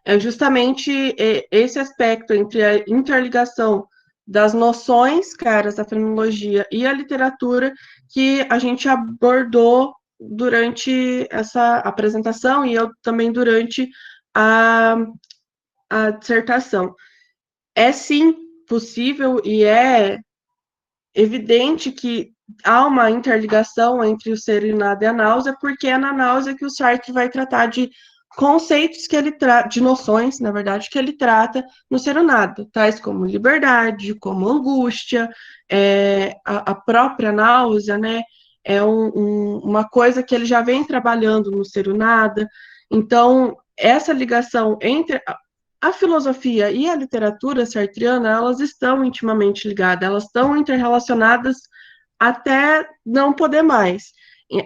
É justamente esse aspecto entre a interligação das noções caras da fenomenologia e a literatura que a gente abordou durante essa apresentação e eu também durante a dissertação. É sim possível e é evidente que há uma interligação entre o ser e nada e a náusea, porque é na náusea que o Sartre vai tratar de conceitos que ele trata, de noções, na verdade, que ele trata no ser e nada, tais como liberdade, como angústia, a própria náusea, né, é uma coisa que ele já vem trabalhando no ser e nada. Então, essa ligação entre a filosofia e a literatura sartriana, elas estão intimamente ligadas, elas estão interrelacionadas até não poder mais.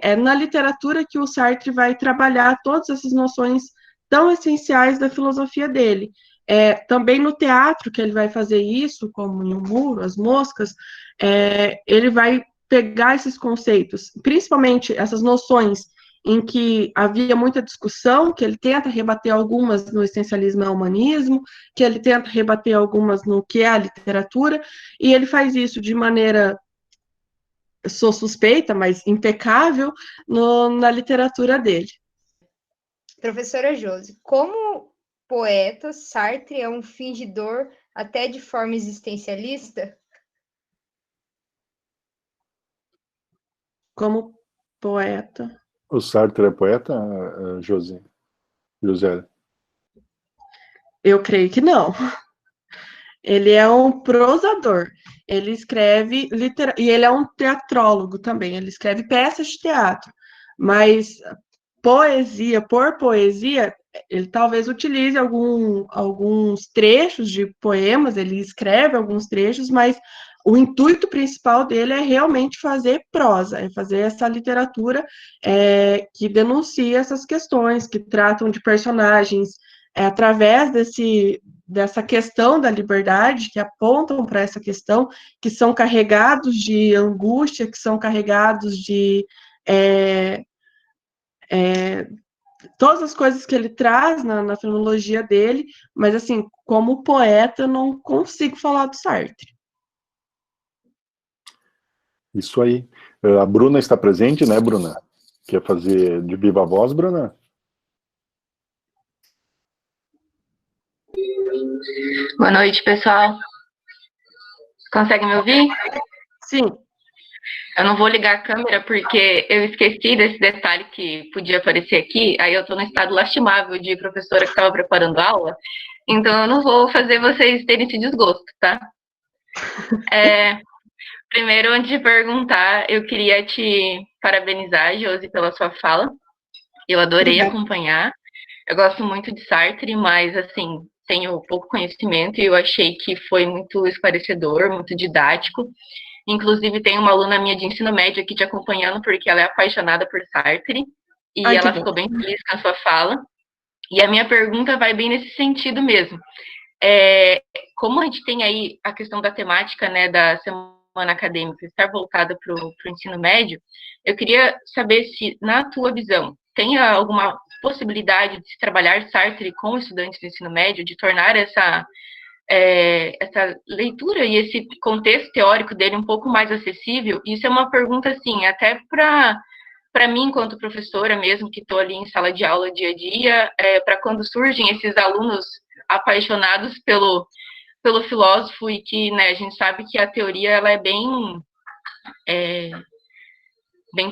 É na literatura que o Sartre vai trabalhar todas essas noções tão essenciais da filosofia dele. Também no teatro que ele vai fazer isso, como em O Muro, As Moscas, ele vai pegar esses conceitos, principalmente essas noções em que havia muita discussão, que ele tenta rebater algumas no essencialismo e humanismo, que ele tenta rebater algumas no que é a literatura, e ele faz isso de maneira, sou suspeita, mas impecável, na literatura dele. Professora Josi, como poeta, Sartre é um fingidor até de forma existencialista? Como poeta... O Sartre é poeta, José? Eu creio que não. Ele é um prosador. Ele escreve e ele é um teatrólogo também. Ele escreve peças de teatro. Mas poesia, por poesia, ele talvez utilize alguns trechos de poemas, ele escreve alguns trechos, mas o intuito principal dele é realmente fazer prosa, é fazer essa literatura que denuncia essas questões, que tratam de personagens através dessa questão da liberdade, que apontam para essa questão, que são carregados de angústia, que são carregados de todas as coisas que ele traz na filologia dele, mas, assim, como poeta, eu não consigo falar do Sartre. Isso aí. A Bruna está presente, né, Bruna? Quer fazer de viva voz, Bruna? Boa noite, pessoal. Consegue me ouvir? Sim. Eu não vou ligar a câmera porque eu esqueci desse detalhe que podia aparecer aqui, aí eu estou no estado lastimável de professora que estava preparando a aula, então eu não vou fazer vocês terem esse desgosto, tá? Primeiro, antes de perguntar, eu queria te parabenizar, Josi, pela sua fala. Eu adorei acompanhar. Eu gosto muito de Sartre, mas, assim, tenho pouco conhecimento e eu achei que foi muito esclarecedor, muito didático. Inclusive, tem uma aluna minha de ensino médio aqui te acompanhando, porque ela é apaixonada por Sartre, e ela ficou bem feliz com a sua fala. E a minha pergunta vai bem nesse sentido mesmo. Como a gente tem aí a questão da temática, né, da semana acadêmica estar voltada para o ensino médio, eu queria saber se, na tua visão, tem alguma possibilidade de se trabalhar Sartre com estudantes do ensino médio, de tornar essa leitura e esse contexto teórico dele um pouco mais acessível? Isso é uma pergunta, assim, até para mim, enquanto professora mesmo, que estou ali em sala de aula dia a dia, para quando surgem esses alunos apaixonados pelo filósofo e que, né, a gente sabe que a teoria ela é bem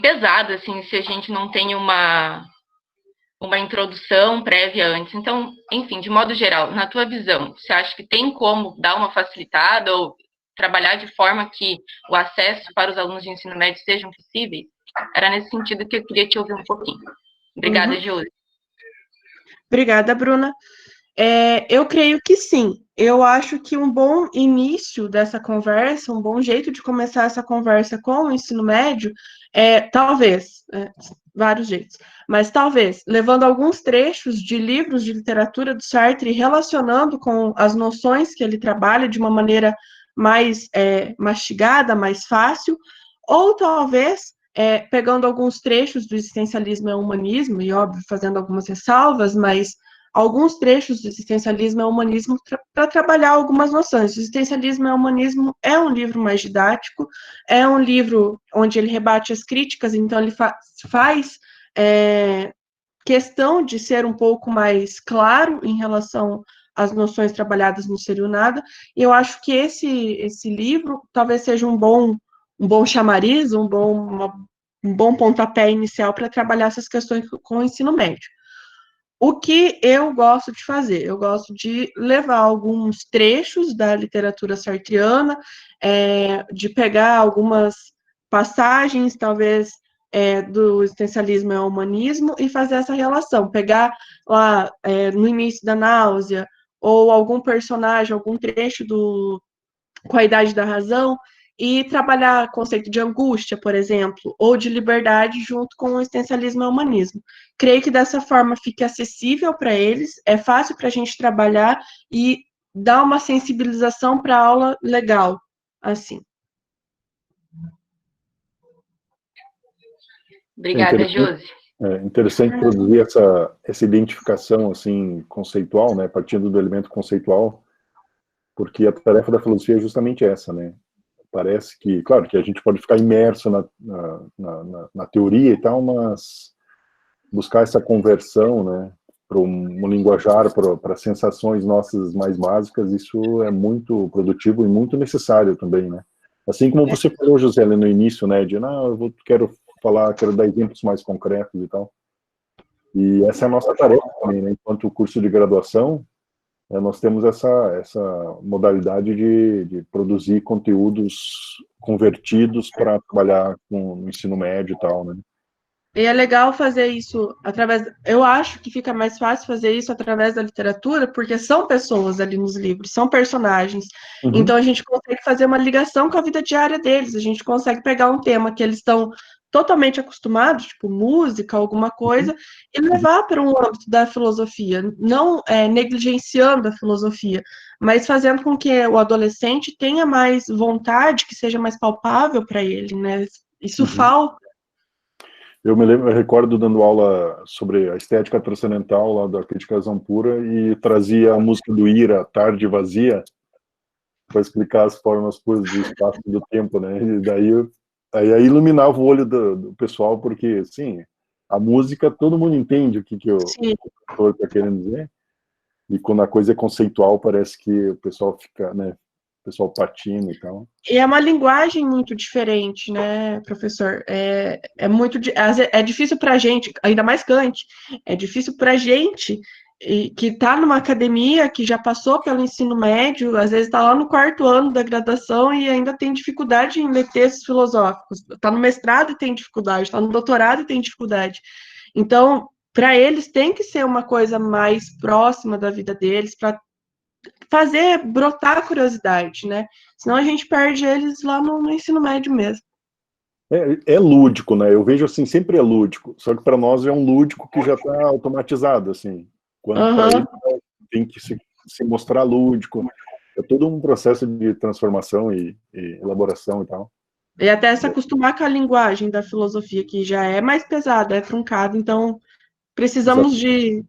pesada, assim, se a gente não tem uma introdução prévia antes. Então, enfim, de modo geral, na tua visão, você acha que tem como dar uma facilitada ou trabalhar de forma que o acesso para os alunos de ensino médio sejam possíveis? Era nesse sentido que eu queria te ouvir um pouquinho. Obrigada, Josi. Obrigada, Bruna. Eu creio que sim. Eu acho que um bom início dessa conversa, um bom jeito de começar essa conversa com o ensino médio, talvez, vários jeitos, mas talvez, levando alguns trechos de livros de literatura do Sartre, relacionando com as noções que ele trabalha de uma maneira mais mastigada, mais fácil, ou talvez pegando alguns trechos do existencialismo e humanismo, e óbvio, fazendo algumas ressalvas, mas alguns trechos do existencialismo e humanismo para trabalhar algumas noções. O existencialismo e humanismo é um livro mais didático, é um livro onde ele rebate as críticas, então ele faz questão de ser um pouco mais claro em relação às noções trabalhadas no Ser e o Nada, e eu acho que esse livro talvez seja um bom um bom chamariz, um bom pontapé inicial para trabalhar essas questões com o ensino médio. O que eu gosto de fazer? Eu gosto de levar alguns trechos da literatura sartreana, de pegar algumas passagens, talvez, do existencialismo ao humanismo, e fazer essa relação. Pegar lá, no início da Náusea, ou algum personagem, algum trecho com a Idade da Razão, e trabalhar o conceito de angústia, por exemplo, ou de liberdade junto com o existencialismo e o humanismo. Creio que dessa forma fique acessível para eles, é fácil para a gente trabalhar e dar uma sensibilização para a aula legal, assim. Obrigada, Josi. É interessante produzir essa identificação assim, conceitual, né, partindo do elemento conceitual, porque a tarefa da filosofia é justamente essa, né? Parece que, claro, que a gente pode ficar imerso na teoria e tal, mas buscar essa conversão, né, para um linguajar, para sensações nossas mais básicas, isso é muito produtivo e muito necessário também, né? Assim como você falou, José, no início, né, de, quero dar exemplos mais concretos e tal. E essa é a nossa tarefa também, né, enquanto curso de graduação, nós temos essa modalidade de produzir conteúdos convertidos para trabalhar no ensino médio e tal, né? E é legal fazer isso eu acho que fica mais fácil fazer isso através da literatura, porque são pessoas ali nos livros, são personagens. Uhum. Então a gente consegue fazer uma ligação com a vida diária deles, a gente consegue pegar um tema que eles estão totalmente acostumados, tipo música, alguma coisa, e levar para um âmbito da filosofia, não negligenciando a filosofia, mas fazendo com que o adolescente tenha mais vontade, que seja mais palpável para ele, né? Isso falta. Eu recordo dando aula sobre a estética transcendental lá da Crítica à Razão Pura e trazia a música do Ira, Tarde Vazia, para explicar as formas puras do espaço e do tempo, né? E daí aí iluminava o olho do pessoal, porque, sim, a música, todo mundo entende o que o autor está querendo dizer, e quando a coisa é conceitual, parece que o pessoal fica, né, o pessoal patina e tal. E é uma linguagem muito diferente, né, professor? É difícil para a gente, ainda mais Kant, é difícil para a gente que está numa academia, que já passou pelo ensino médio, às vezes está lá no 4º ano da graduação e ainda tem dificuldade em ler textos filosóficos. Está no mestrado e tem dificuldade, está no doutorado e tem dificuldade. Então, para eles tem que ser uma coisa mais próxima da vida deles, para fazer brotar a curiosidade, né? Senão a gente perde eles lá no ensino médio mesmo. É lúdico, né? Eu vejo assim, sempre é lúdico, só que para nós é um lúdico que já está automatizado, assim. Quando para ele tem que se mostrar lúdico, é todo um processo de transformação e elaboração e tal. E até se acostumar com a linguagem da filosofia, que já é mais pesada, é truncada, então precisamos de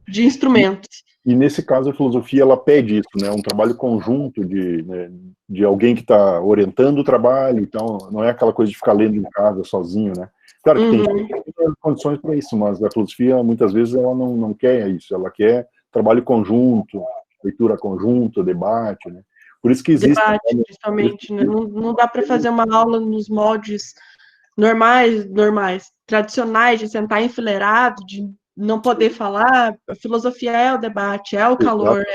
instrumentos. E nesse caso a filosofia ela pede isso, né? Um trabalho conjunto de alguém que está orientando o trabalho, então não é aquela coisa de ficar lendo em casa sozinho, né? Claro que tem condições para isso, mas a filosofia muitas vezes ela não quer isso, ela quer trabalho conjunto, leitura conjunta, debate, né? Por isso que existe... Debate, principalmente, né? Não dá para fazer uma aula nos moldes normais, tradicionais, de sentar enfileirado, de não poder falar. A filosofia é o debate, é o calor,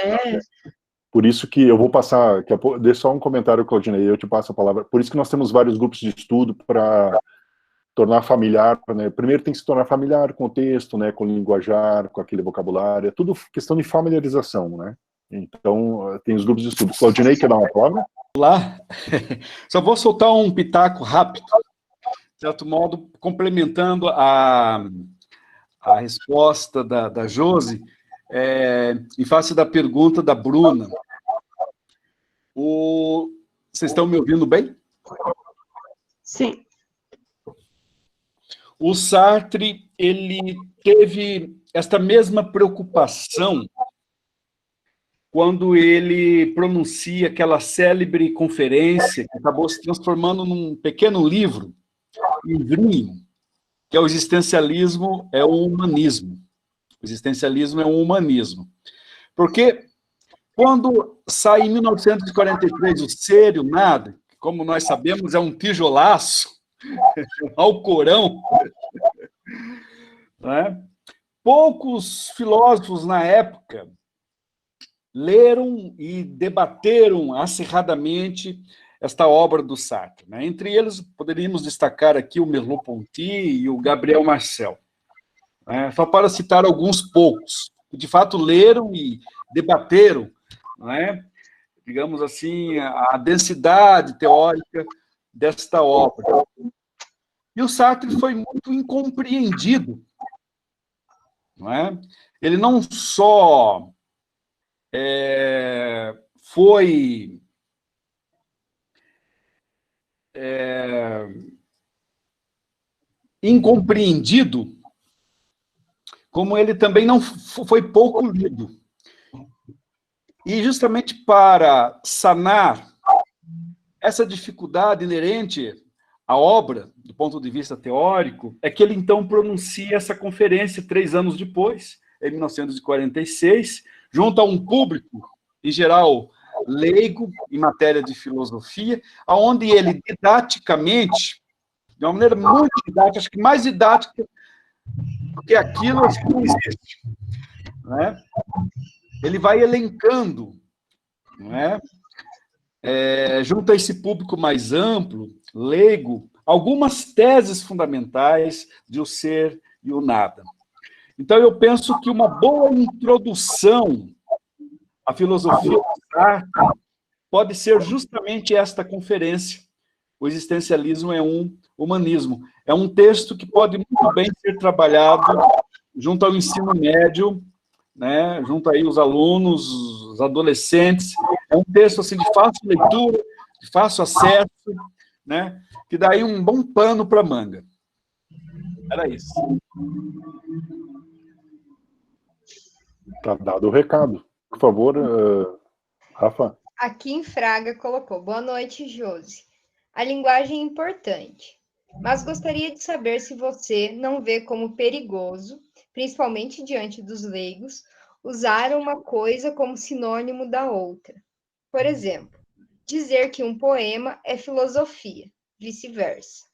Por isso que eu vou passar... Deixa só um comentário, Claudinei, eu te passo a palavra. Por isso que nós temos vários grupos de estudo para tornar familiar, né? Primeiro tem que se tornar familiar com o texto, né? Com o linguajar, com aquele vocabulário. É tudo questão de familiarização, né? Então, tem os grupos de estudo. Claudinei, quer dar uma palavra? Olá. Só vou soltar um pitaco rápido, de certo modo, complementando a resposta da Josi, em face da pergunta da Bruna. Vocês estão me ouvindo bem? Sim. O Sartre, ele teve esta mesma preocupação quando ele pronuncia aquela célebre conferência que acabou se transformando num pequeno livrinho, que é o Existencialismo é o Humanismo. O existencialismo é um humanismo. Porque quando sai em 1943 o Ser e o Nada, que como nós sabemos, é um tijolaço, um alcorão. Né? Poucos filósofos na época leram e debateram acirradamente esta obra do Sartre. Né? Entre eles, poderíamos destacar aqui o Merleau-Ponty e o Gabriel Marcel. Né? Só para citar alguns poucos, que de fato leram e debateram, né? Digamos assim, a densidade teórica desta obra. E o Sartre foi muito incompreendido. Não é? Ele não só foi incompreendido, como ele também não foi pouco lido. E justamente para sanar essa dificuldade inerente à obra, do ponto de vista teórico, é que ele então pronuncia essa conferência 3 anos depois, em 1946, junto a um público, em geral, leigo em matéria de filosofia, onde ele didaticamente, de uma maneira muito didática, acho que mais didática do que aquilo, acho que não existe, né? Ele vai elencando, não é? Junto a esse público mais amplo, leigo, algumas teses fundamentais de o ser e o nada. Então, eu penso que uma boa introdução à filosofia do Sartre pode ser justamente esta conferência. O existencialismo é um humanismo. É um texto que pode muito bem ser trabalhado junto ao ensino médio, né, junto aí os alunos, os adolescentes. É um texto assim, de fácil leitura, de fácil acesso, né, que dá aí um bom pano para a manga. Era isso. Tá dado o recado. Por favor, Rafa. Aqui em Fraga colocou: boa noite, Josi. A linguagem é importante, mas gostaria de saber se você não vê como perigoso, principalmente diante dos leigos, usar uma coisa como sinônimo da outra. Por exemplo, dizer que um poema é filosofia, vice-versa.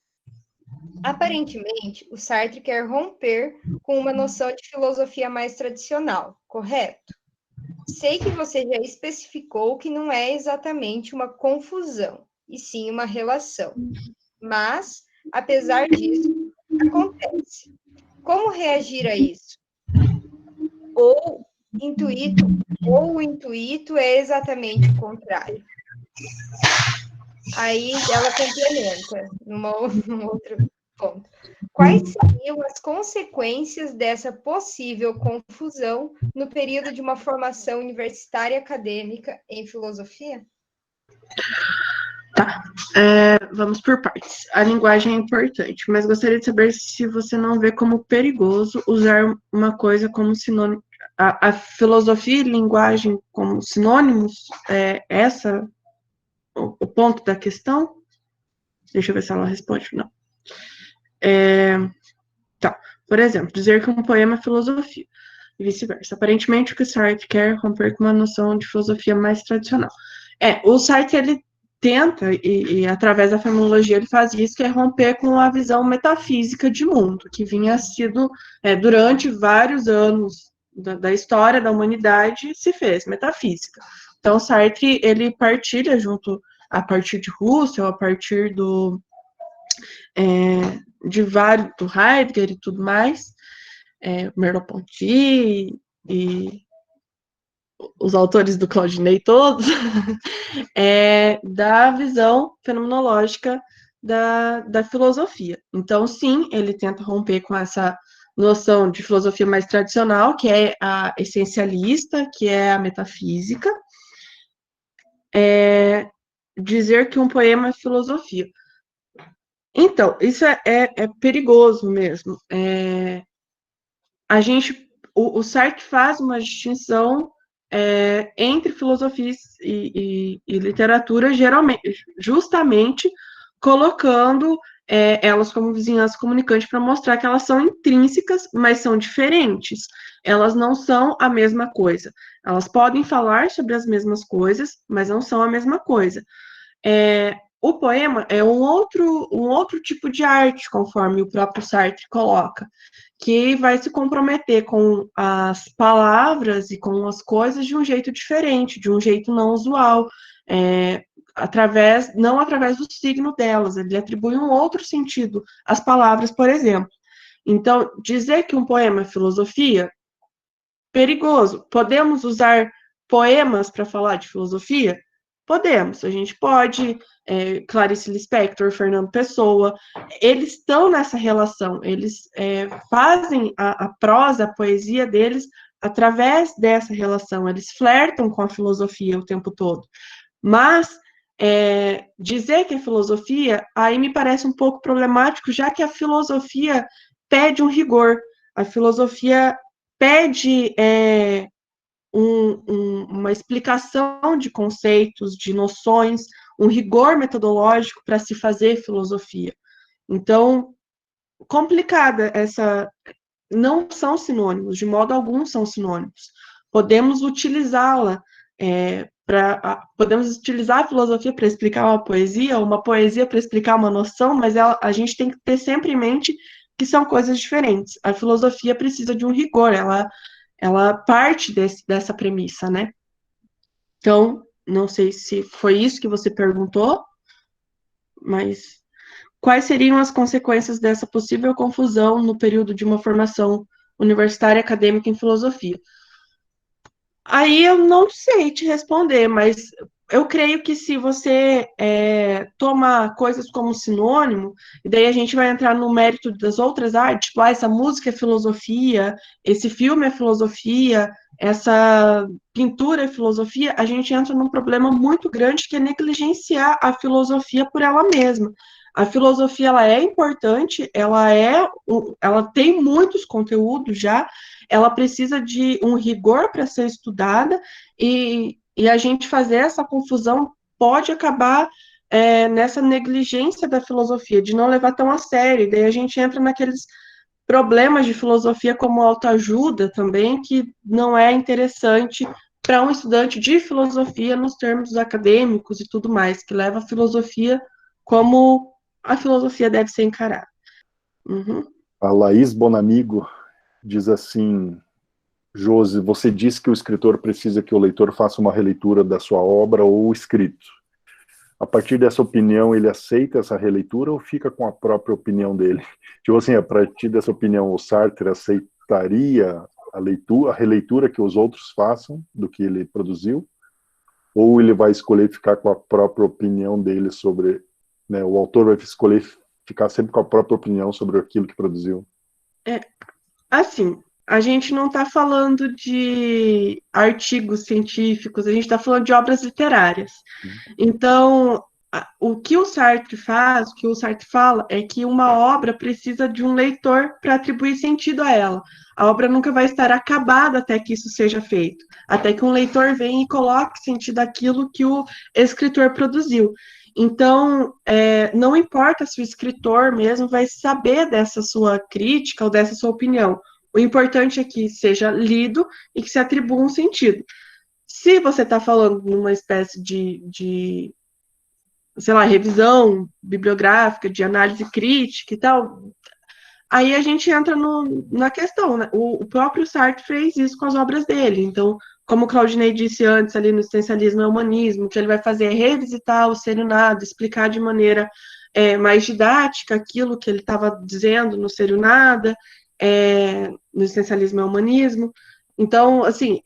Aparentemente, o Sartre quer romper com uma noção de filosofia mais tradicional, correto? Sei que você já especificou que não é exatamente uma confusão, e sim uma relação. Mas, apesar disso, acontece. Como reagir a isso? Ou o intuito é exatamente o contrário? Aí ela complementa num outro ponto. Quais seriam as consequências dessa possível confusão no período de uma formação universitária acadêmica em filosofia? Tá, vamos por partes. A linguagem é importante, mas gostaria de saber se você não vê como perigoso usar uma coisa como sinônimo. A filosofia e linguagem como sinônimos, essa o ponto da questão? Deixa eu ver se ela responde ou não. Tá, por exemplo, dizer que um poema é filosofia, e vice-versa. Aparentemente, o que o Sartre quer romper com uma noção de filosofia mais tradicional. O Sartre, ele tenta, e através da fenomenologia ele faz isso, que é romper com a visão metafísica de mundo, que vinha sido, durante vários anos da história da humanidade, se fez metafísica. Então, Sartre, ele partilha a partir de Husserl, a partir do Heidegger e tudo mais, Merleau-Ponty e os autores do Claudinei todos, da visão fenomenológica da filosofia. Então, sim, ele tenta romper com essa noção de filosofia mais tradicional, que é a essencialista, que é a metafísica, dizer que um poema é filosofia. Então, isso é perigoso mesmo. O Sartre faz uma distinção entre filosofia e literatura, geralmente, justamente colocando elas como vizinhança comunicante para mostrar que elas são intrínsecas, mas são diferentes. Elas não são a mesma coisa. Elas podem falar sobre as mesmas coisas, mas não são a mesma coisa. o poema é um outro tipo de arte, conforme o próprio Sartre coloca, que vai se comprometer com as palavras e com as coisas de um jeito diferente, de um jeito não usual, não através do signo delas, ele atribui um outro sentido às palavras, por exemplo. Então, dizer que um poema é filosofia, perigoso. Podemos usar poemas para falar de filosofia? Podemos. A gente pode, Clarice Lispector, Fernando Pessoa, eles estão nessa relação, eles fazem a prosa, a poesia deles através dessa relação, eles flertam com a filosofia o tempo todo. Mas dizer que é filosofia, aí me parece um pouco problemático, já que a filosofia pede um rigor, a filosofia pede uma explicação de conceitos, de noções, um rigor metodológico para se fazer filosofia. Então, complicada essa... Não são sinônimos, de modo algum são sinônimos. Podemos utilizá-la podemos utilizar a filosofia para explicar uma poesia para explicar uma noção, mas a gente tem que ter sempre em mente que são coisas diferentes. A filosofia precisa de um rigor, ela parte dessa premissa, né? Então, não sei se foi isso que você perguntou, mas quais seriam as consequências dessa possível confusão no período de uma formação universitária acadêmica em filosofia? Aí eu não sei te responder, mas eu creio que se você tomar coisas como sinônimo, e daí a gente vai entrar no mérito das outras artes, tipo, essa música é filosofia, esse filme é filosofia, essa pintura é filosofia, a gente entra num problema muito grande que é negligenciar a filosofia por ela mesma. A filosofia, ela é importante, ela tem muitos conteúdos já, ela precisa de um rigor para ser estudada, e a gente fazer essa confusão pode acabar nessa negligência da filosofia, de não levar tão a sério, e daí a gente entra naqueles problemas de filosofia como autoajuda também, que não é interessante para um estudante de filosofia nos termos acadêmicos e tudo mais, que leva a filosofia como a filosofia deve ser encarada. Uhum. A Laís Bonamigo diz assim: Josi, você disse que o escritor precisa que o leitor faça uma releitura da sua obra ou escrito. A partir dessa opinião, ele aceita essa releitura ou fica com a própria opinião dele? Tipo assim, a partir dessa opinião, o Sartre aceitaria a releitura que os outros façam do que ele produziu? Ou ele vai escolher ficar com a própria opinião dele sobre... Né, o autor vai escolher ficar sempre com a própria opinião sobre aquilo que produziu? Assim, a gente não está falando de artigos científicos, a gente está falando de obras literárias. Então, o que o Sartre faz, o que o Sartre fala, é que uma obra precisa de um leitor para atribuir sentido a ela. A obra nunca vai estar acabada até que isso seja feito, até que um leitor venha e coloque sentido àquilo que o escritor produziu. Então, não importa se o escritor mesmo vai saber dessa sua crítica ou dessa sua opinião. O importante é que seja lido e que se atribua um sentido. Se você está falando numa espécie de, sei lá, revisão bibliográfica, de análise crítica e tal, aí a gente entra na questão, né? O próprio Sartre fez isso com as obras dele. Então, como o Claudinei disse antes ali no Existencialismo e Humanismo, o que ele vai fazer é revisitar o Ser e o Nada, explicar de maneira mais didática aquilo que ele estava dizendo no Ser e o Nada, no Existencialismo e Humanismo. Então, assim,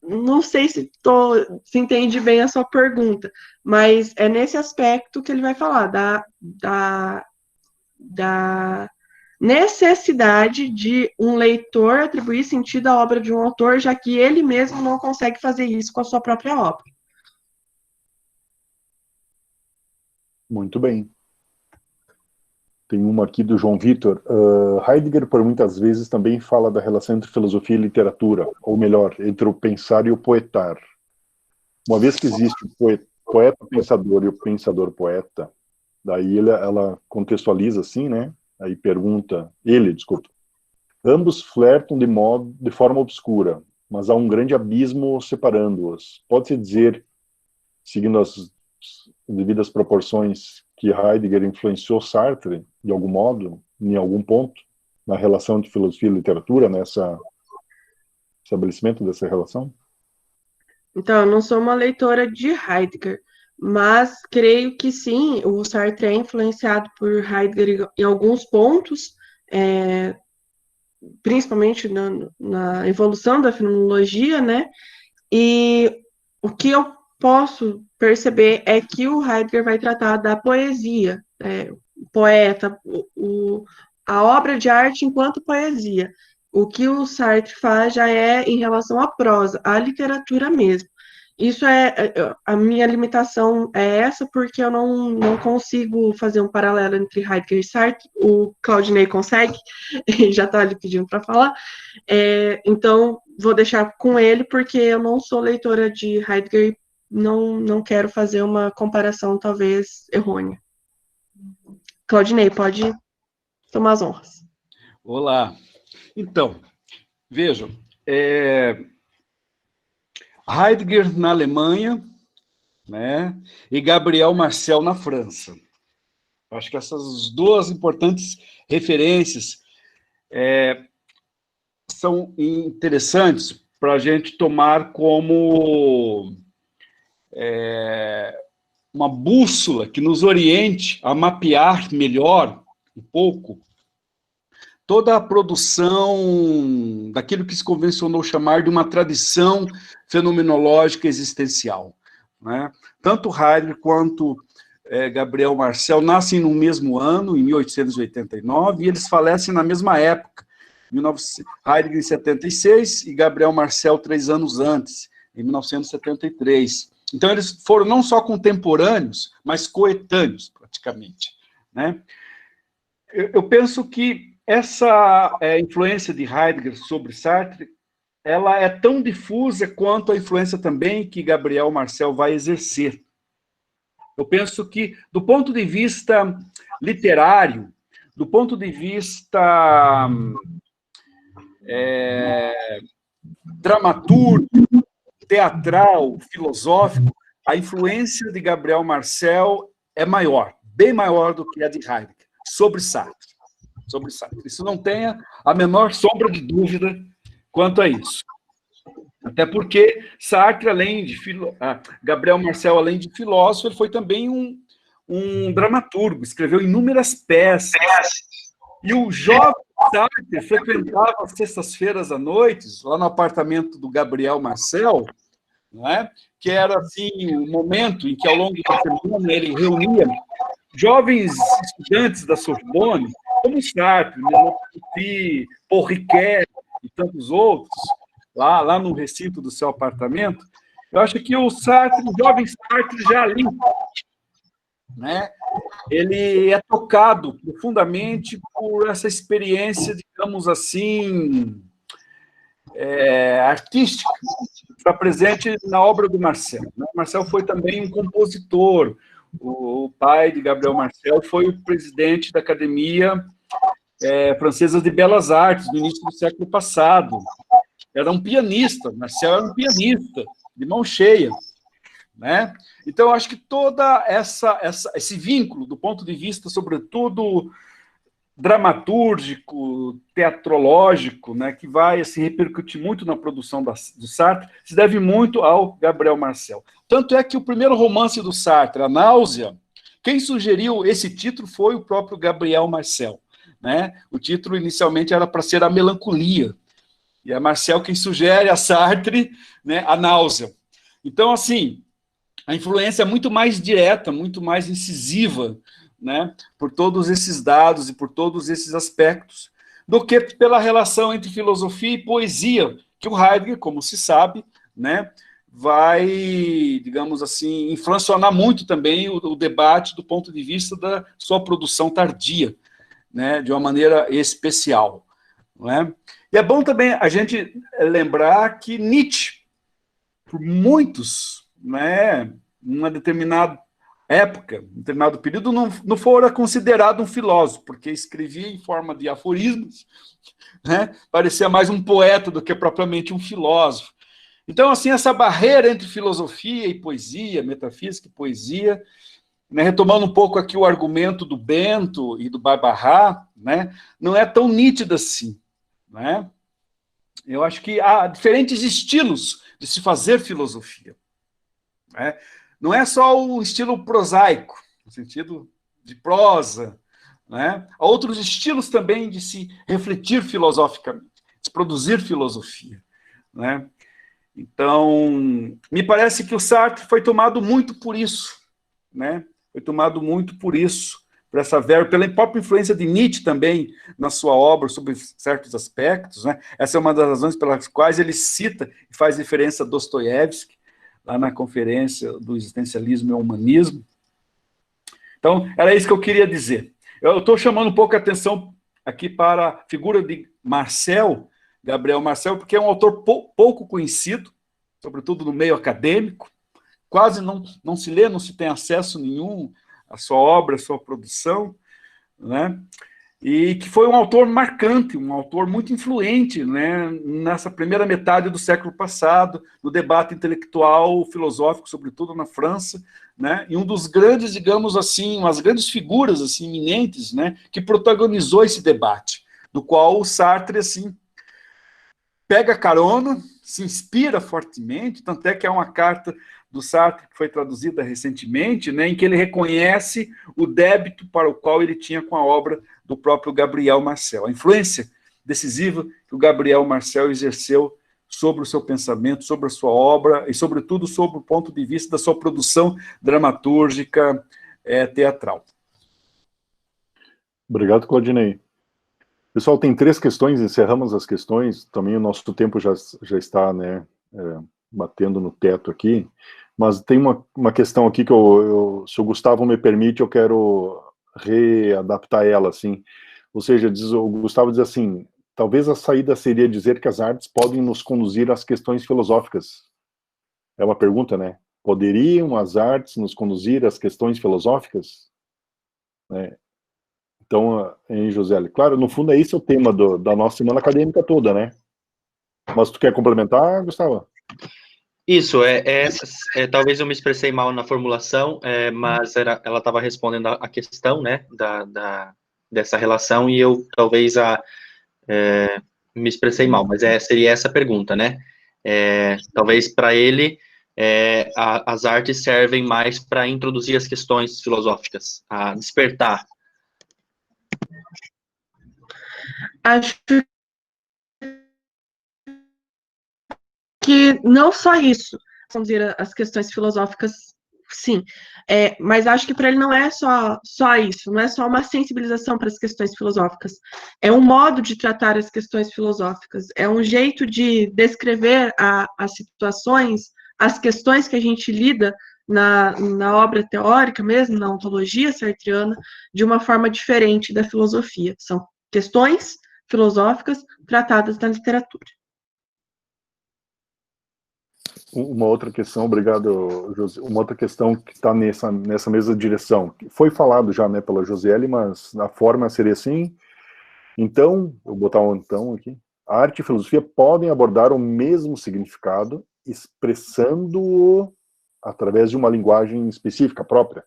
não sei se entende bem a sua pergunta, mas é nesse aspecto que ele vai falar, da necessidade de um leitor atribuir sentido à obra de um autor, já que ele mesmo não consegue fazer isso com a sua própria obra. Muito bem. Tem uma aqui do João Vitor. Heidegger, por muitas vezes, também fala da relação entre filosofia e literatura, ou melhor, entre o pensar e o poetar. Uma vez que existe o poeta-pensador e o pensador-poeta, daí ela contextualiza assim, né? Aí pergunta, desculpa. Ambos flertam de forma obscura, mas há um grande abismo separando-os. Pode-se dizer, seguindo as devidas proporções, que Heidegger influenciou Sartre, de algum modo, em algum ponto, na relação de filosofia e literatura, nessa estabelecimento dessa relação? Então, eu não sou uma leitora de Heidegger, mas creio que sim, o Sartre é influenciado por Heidegger em alguns pontos, principalmente na evolução da fenomenologia, né? E o que eu posso perceber é que o Heidegger vai tratar da poesia, o poeta, a obra de arte enquanto poesia. O que o Sartre faz já é em relação à prosa, à literatura mesmo. Isso a minha limitação é essa, porque eu não consigo fazer um paralelo entre Heidegger e Sartre. O Claudinei consegue, já está ali pedindo para falar. Então, vou deixar com ele, porque eu não sou leitora de Heidegger e não quero fazer uma comparação talvez errônea. Claudinei, pode tomar as honras. Olá. Então, vejam, Heidegger na Alemanha, né, e Gabriel Marcel na França. Acho que essas duas importantes referências são interessantes para a gente tomar como uma bússola que nos oriente a mapear melhor um pouco toda a produção daquilo que se convencionou chamar de uma tradição fenomenológica existencial, né? Tanto Heidegger quanto Gabriel Marcel nascem no mesmo ano, em 1889, e eles falecem na mesma época, Heidegger em 76 e Gabriel Marcel 3 anos antes, em 1973. Então, eles foram não só contemporâneos, mas coetâneos, praticamente, né? Eu penso que essa influência de Heidegger sobre Sartre, ela é tão difusa quanto a influência também que Gabriel Marcel vai exercer. Eu penso que, do ponto de vista literário, do ponto de vista dramaturgo, teatral, filosófico, a influência de Gabriel Marcel é maior, bem maior do que a de Heidegger, sobre Sartre. Isso não tenha a menor sombra de dúvida quanto a isso. Até porque Sartre, Gabriel Marcel, além de filósofo, ele foi também um dramaturgo, escreveu inúmeras peças. E o jovem Sartre frequentava as sextas-feiras à noite, lá no apartamento do Gabriel Marcel, não é? Que era assim, o momento em que, ao longo da semana, ele reunia jovens estudantes da Sorbonne, como Sartre, Merleau-Ponty, Paul Ricoeur e tantos outros, lá no recinto do seu apartamento. Eu acho que o jovem Sartre já ali, né, ele é tocado profundamente por essa experiência, digamos assim, artística, que está presente na obra do Marcel. Marcel foi também um compositor. O pai de Gabriel Marcel foi o presidente da Academia Francesa de Belas Artes, no início do século passado. Era um pianista, Marcel era um pianista, de mão cheia, né? Então, eu acho que toda esse vínculo, do ponto de vista, sobretudo, dramatúrgico, teatrológico, né, que vai se repercutir muito na produção do Sartre, se deve muito ao Gabriel Marcel. Tanto é que o primeiro romance do Sartre, A Náusea, quem sugeriu esse título foi o próprio Gabriel Marcel, né? O título inicialmente era para ser A Melancolia, e é Marcel quem sugere a Sartre, né, A Náusea. Então, assim, a influência é muito mais direta, muito mais incisiva, né, por todos esses dados e por todos esses aspectos, do que pela relação entre filosofia e poesia, que o Heidegger, como se sabe, né, vai, digamos assim, inflacionar muito também o debate do ponto de vista da sua produção tardia, né, de uma maneira especial. Não é? E é bom também a gente lembrar que Nietzsche, por muitos, né, numa determinada época, em determinado período, não fora considerado um filósofo, porque escrevia em forma de aforismos, né? Parecia mais um poeta do que propriamente um filósofo. Então, assim, essa barreira entre filosofia e poesia, metafísica e poesia, né, retomando um pouco aqui o argumento do Bento e do Barbahá, né, não é tão nítida assim, né? Eu acho que há diferentes estilos de se fazer filosofia, né? Não é só o estilo prosaico, no sentido de prosa, né? Há outros estilos também de se refletir filosoficamente, de se produzir filosofia, né? Então, me parece que o Sartre foi tomado muito por isso, né? Foi tomado muito por isso, por essa verba, pela própria influência de Nietzsche também na sua obra sobre certos aspectos, né? Essa é uma das razões pelas quais ele cita e faz referência a Dostoiévski, lá na conferência do existencialismo e humanismo. Então, era isso que eu queria dizer. Eu estou chamando um pouco a atenção aqui para a figura de Marcel, Gabriel Marcel, porque é um autor pouco conhecido, sobretudo no meio acadêmico, quase não se lê, não se tem acesso nenhum à sua obra, à sua produção, né? E que foi um autor marcante, um autor muito influente, né, nessa primeira metade do século passado, no debate intelectual, filosófico, sobretudo na França, né, e um dos grandes, digamos assim, umas grandes figuras assim, iminentes, né, que protagonizou esse debate, do qual o Sartre assim, pega carona, se inspira fortemente, tanto é que há uma carta do Sartre que foi traduzida recentemente, né, em que ele reconhece o débito para o qual ele tinha com a obra do próprio Gabriel Marcel, a influência decisiva que o Gabriel Marcel exerceu sobre o seu pensamento, sobre a sua obra e, sobretudo, sobre o ponto de vista da sua produção dramatúrgica teatral. Obrigado, Claudinei. Pessoal, tem 3 questões, encerramos as questões, também o nosso tempo já está, né, batendo no teto aqui, mas tem uma questão aqui que se o Gustavo me permite, eu quero readaptar ela, assim, ou seja, o Gustavo diz assim, talvez a saída seria dizer que as artes podem nos conduzir às questões filosóficas. É uma pergunta, né? Poderiam as artes nos conduzir às questões filosóficas? Né? Então, hein, José? Claro, no fundo é esse o tema da nossa semana acadêmica toda, né? Mas tu quer complementar, Gustavo? Isso, talvez eu me expressei mal na formulação, mas ela estava respondendo a questão, né, dessa relação, e eu talvez me expressei mal, mas seria essa a pergunta, né? Talvez para ele, as artes servem mais para introduzir as questões filosóficas, a despertar. Acho que não só isso, vamos dizer, as questões filosóficas, sim, mas acho que para ele não é só isso, não é só uma sensibilização para as questões filosóficas, é um modo de tratar as questões filosóficas, é um jeito de descrever as situações, as questões que a gente lida na obra teórica mesmo, na ontologia sartreana, de uma forma diferente da filosofia. São questões filosóficas tratadas na literatura. Uma outra questão, obrigado, José. Uma outra questão que está nessa mesma direção. Foi falado já, né, pela Josiele, mas a forma seria assim. Então, eu vou botar um então aqui. A arte e a filosofia podem abordar o mesmo significado, expressando-o através de uma linguagem específica, própria.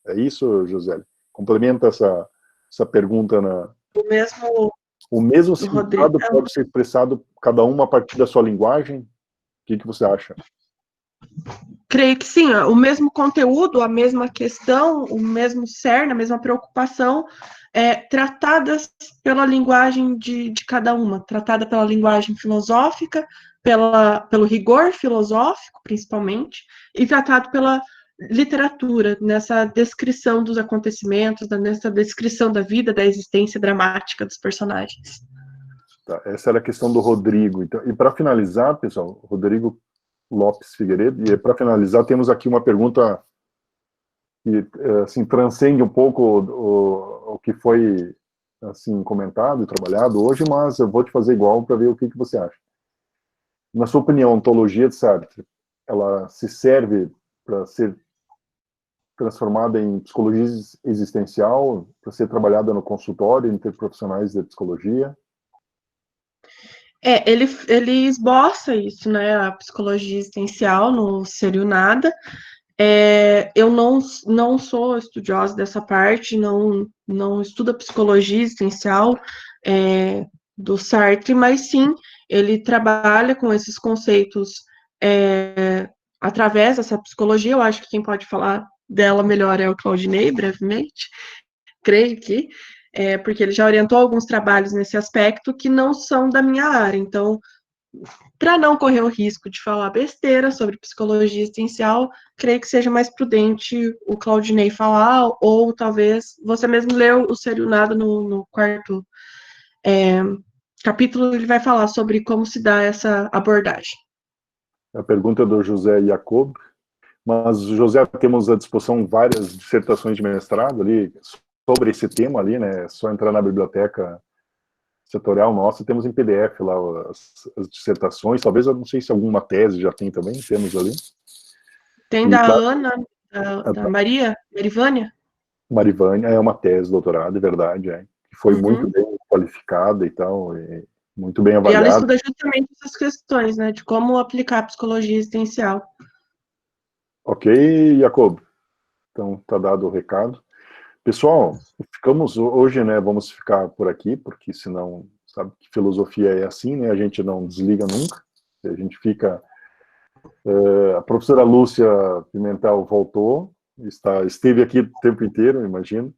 É isso, Josiele? Complementa essa pergunta. O mesmo significado pode ser expressado cada uma a partir da sua linguagem? O que você acha? Creio que sim, o mesmo conteúdo, a mesma questão, o mesmo cerne, a mesma preocupação, tratadas pela linguagem de cada uma, tratada pela linguagem filosófica, pelo rigor filosófico, principalmente, e tratado pela literatura, nessa descrição dos acontecimentos, nessa descrição da vida, da existência dramática dos personagens. Tá, essa era a questão do Rodrigo. Então, e para finalizar, pessoal, Rodrigo Lopes Figueiredo, e para finalizar, temos aqui uma pergunta que assim, transcende um pouco o que foi assim, comentado e trabalhado hoje, mas eu vou te fazer igual para ver o que você acha. Na sua opinião, a ontologia de Sartre, ela se serve para ser transformada em psicologia existencial, para ser trabalhada no consultório, entre profissionais de psicologia? Ele esboça isso, né? A psicologia existencial no Ser e o Nada. Eu não sou estudiosa dessa parte, não estudo a psicologia existencial do Sartre, mas sim, ele trabalha com esses conceitos através dessa psicologia. Eu acho que quem pode falar dela melhor é o Claudinei, brevemente, creio que, porque ele já orientou alguns trabalhos nesse aspecto que não são da minha área. Então, para não correr o risco de falar besteira sobre psicologia existencial, creio que seja mais prudente o Claudinei falar, ou talvez você mesmo leu o Ser e o Nada no quarto capítulo, ele vai falar sobre como se dá essa abordagem. A pergunta é do José Jacob, mas, José, temos à disposição várias dissertações de mestrado ali sobre esse tema ali, né? É só entrar na biblioteca setorial nossa, temos em PDF lá as dissertações, talvez, eu não sei se alguma tese já tem também, temos ali. Tem da Ana, da Marivânia? Marivânia é uma tese de doutorado, é verdade, que foi muito bem qualificada e tal, e muito bem avaliada. E ela estuda justamente essas questões, né, de como aplicar a psicologia existencial. Ok, Jacob, então tá dado o recado. Pessoal, ficamos hoje, né, vamos ficar por aqui, porque senão, sabe que filosofia é assim, né, a gente não desliga nunca, a gente fica... a professora Lúcia Pimentel voltou, esteve aqui o tempo inteiro, imagino,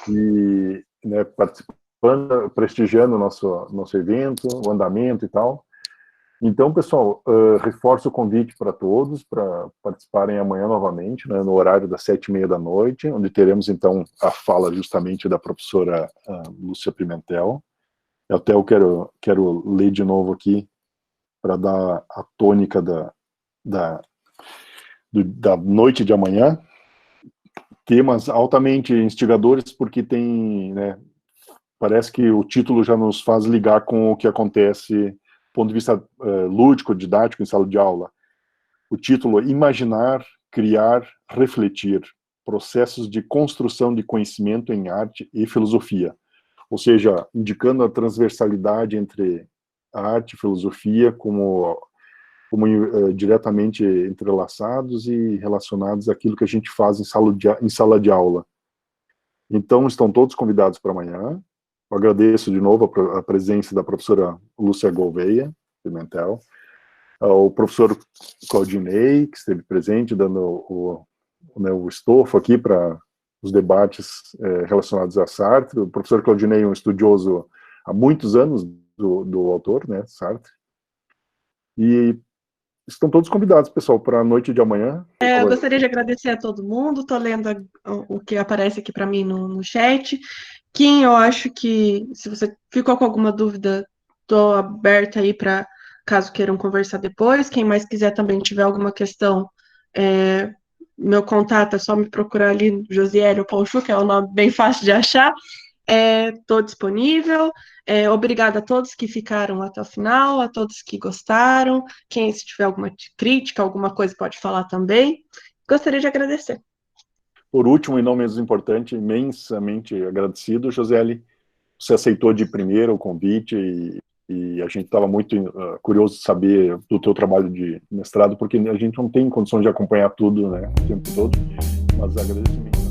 e, né, participando, prestigiando o nosso evento, o andamento e tal. Então, pessoal, reforço o convite para todos para participarem amanhã novamente, né, no horário das 7h30 da noite, onde teremos, então, a fala justamente da professora Lúcia Pimentel. Eu quero ler de novo aqui para dar a tônica da noite de amanhã. Temas altamente instigadores, porque tem, né, parece que o título já nos faz ligar com o que acontece do ponto de vista lúdico, didático, em sala de aula. O título é Imaginar, Criar, Refletir, Processos de Construção de Conhecimento em Arte e Filosofia. Ou seja, indicando a transversalidade entre a arte e a filosofia como diretamente entrelaçados e relacionados àquilo que a gente faz em sala de aula. Então, estão todos convidados para amanhã. Eu agradeço de novo a presença da professora Lúcia Gouveia Pimentel, o professor Claudinei, que esteve presente, dando o estofo aqui para os debates relacionados a Sartre. O professor Claudinei é um estudioso há muitos anos do autor, né, Sartre. E estão todos convidados, pessoal, para a noite de amanhã. Eu gostaria de agradecer a todo mundo. Estou lendo o que aparece aqui para mim no chat. Kim, eu acho que, se você ficou com alguma dúvida, estou aberta aí para caso queiram conversar depois. Quem mais quiser também tiver alguma questão, meu contato é só me procurar ali, Josiele ou Paulo Chu, que é um nome bem fácil de achar. Estou disponível. Obrigada a todos que ficaram até o final, a todos que gostaram. Quem, se tiver alguma crítica, alguma coisa, pode falar também. Gostaria de agradecer. Por último, e não menos importante, imensamente agradecido, Josiele, você aceitou de primeira o convite e a gente estava muito curioso de saber do teu trabalho de mestrado, porque a gente não tem condição de acompanhar tudo, né, o tempo todo, mas agradeço muito.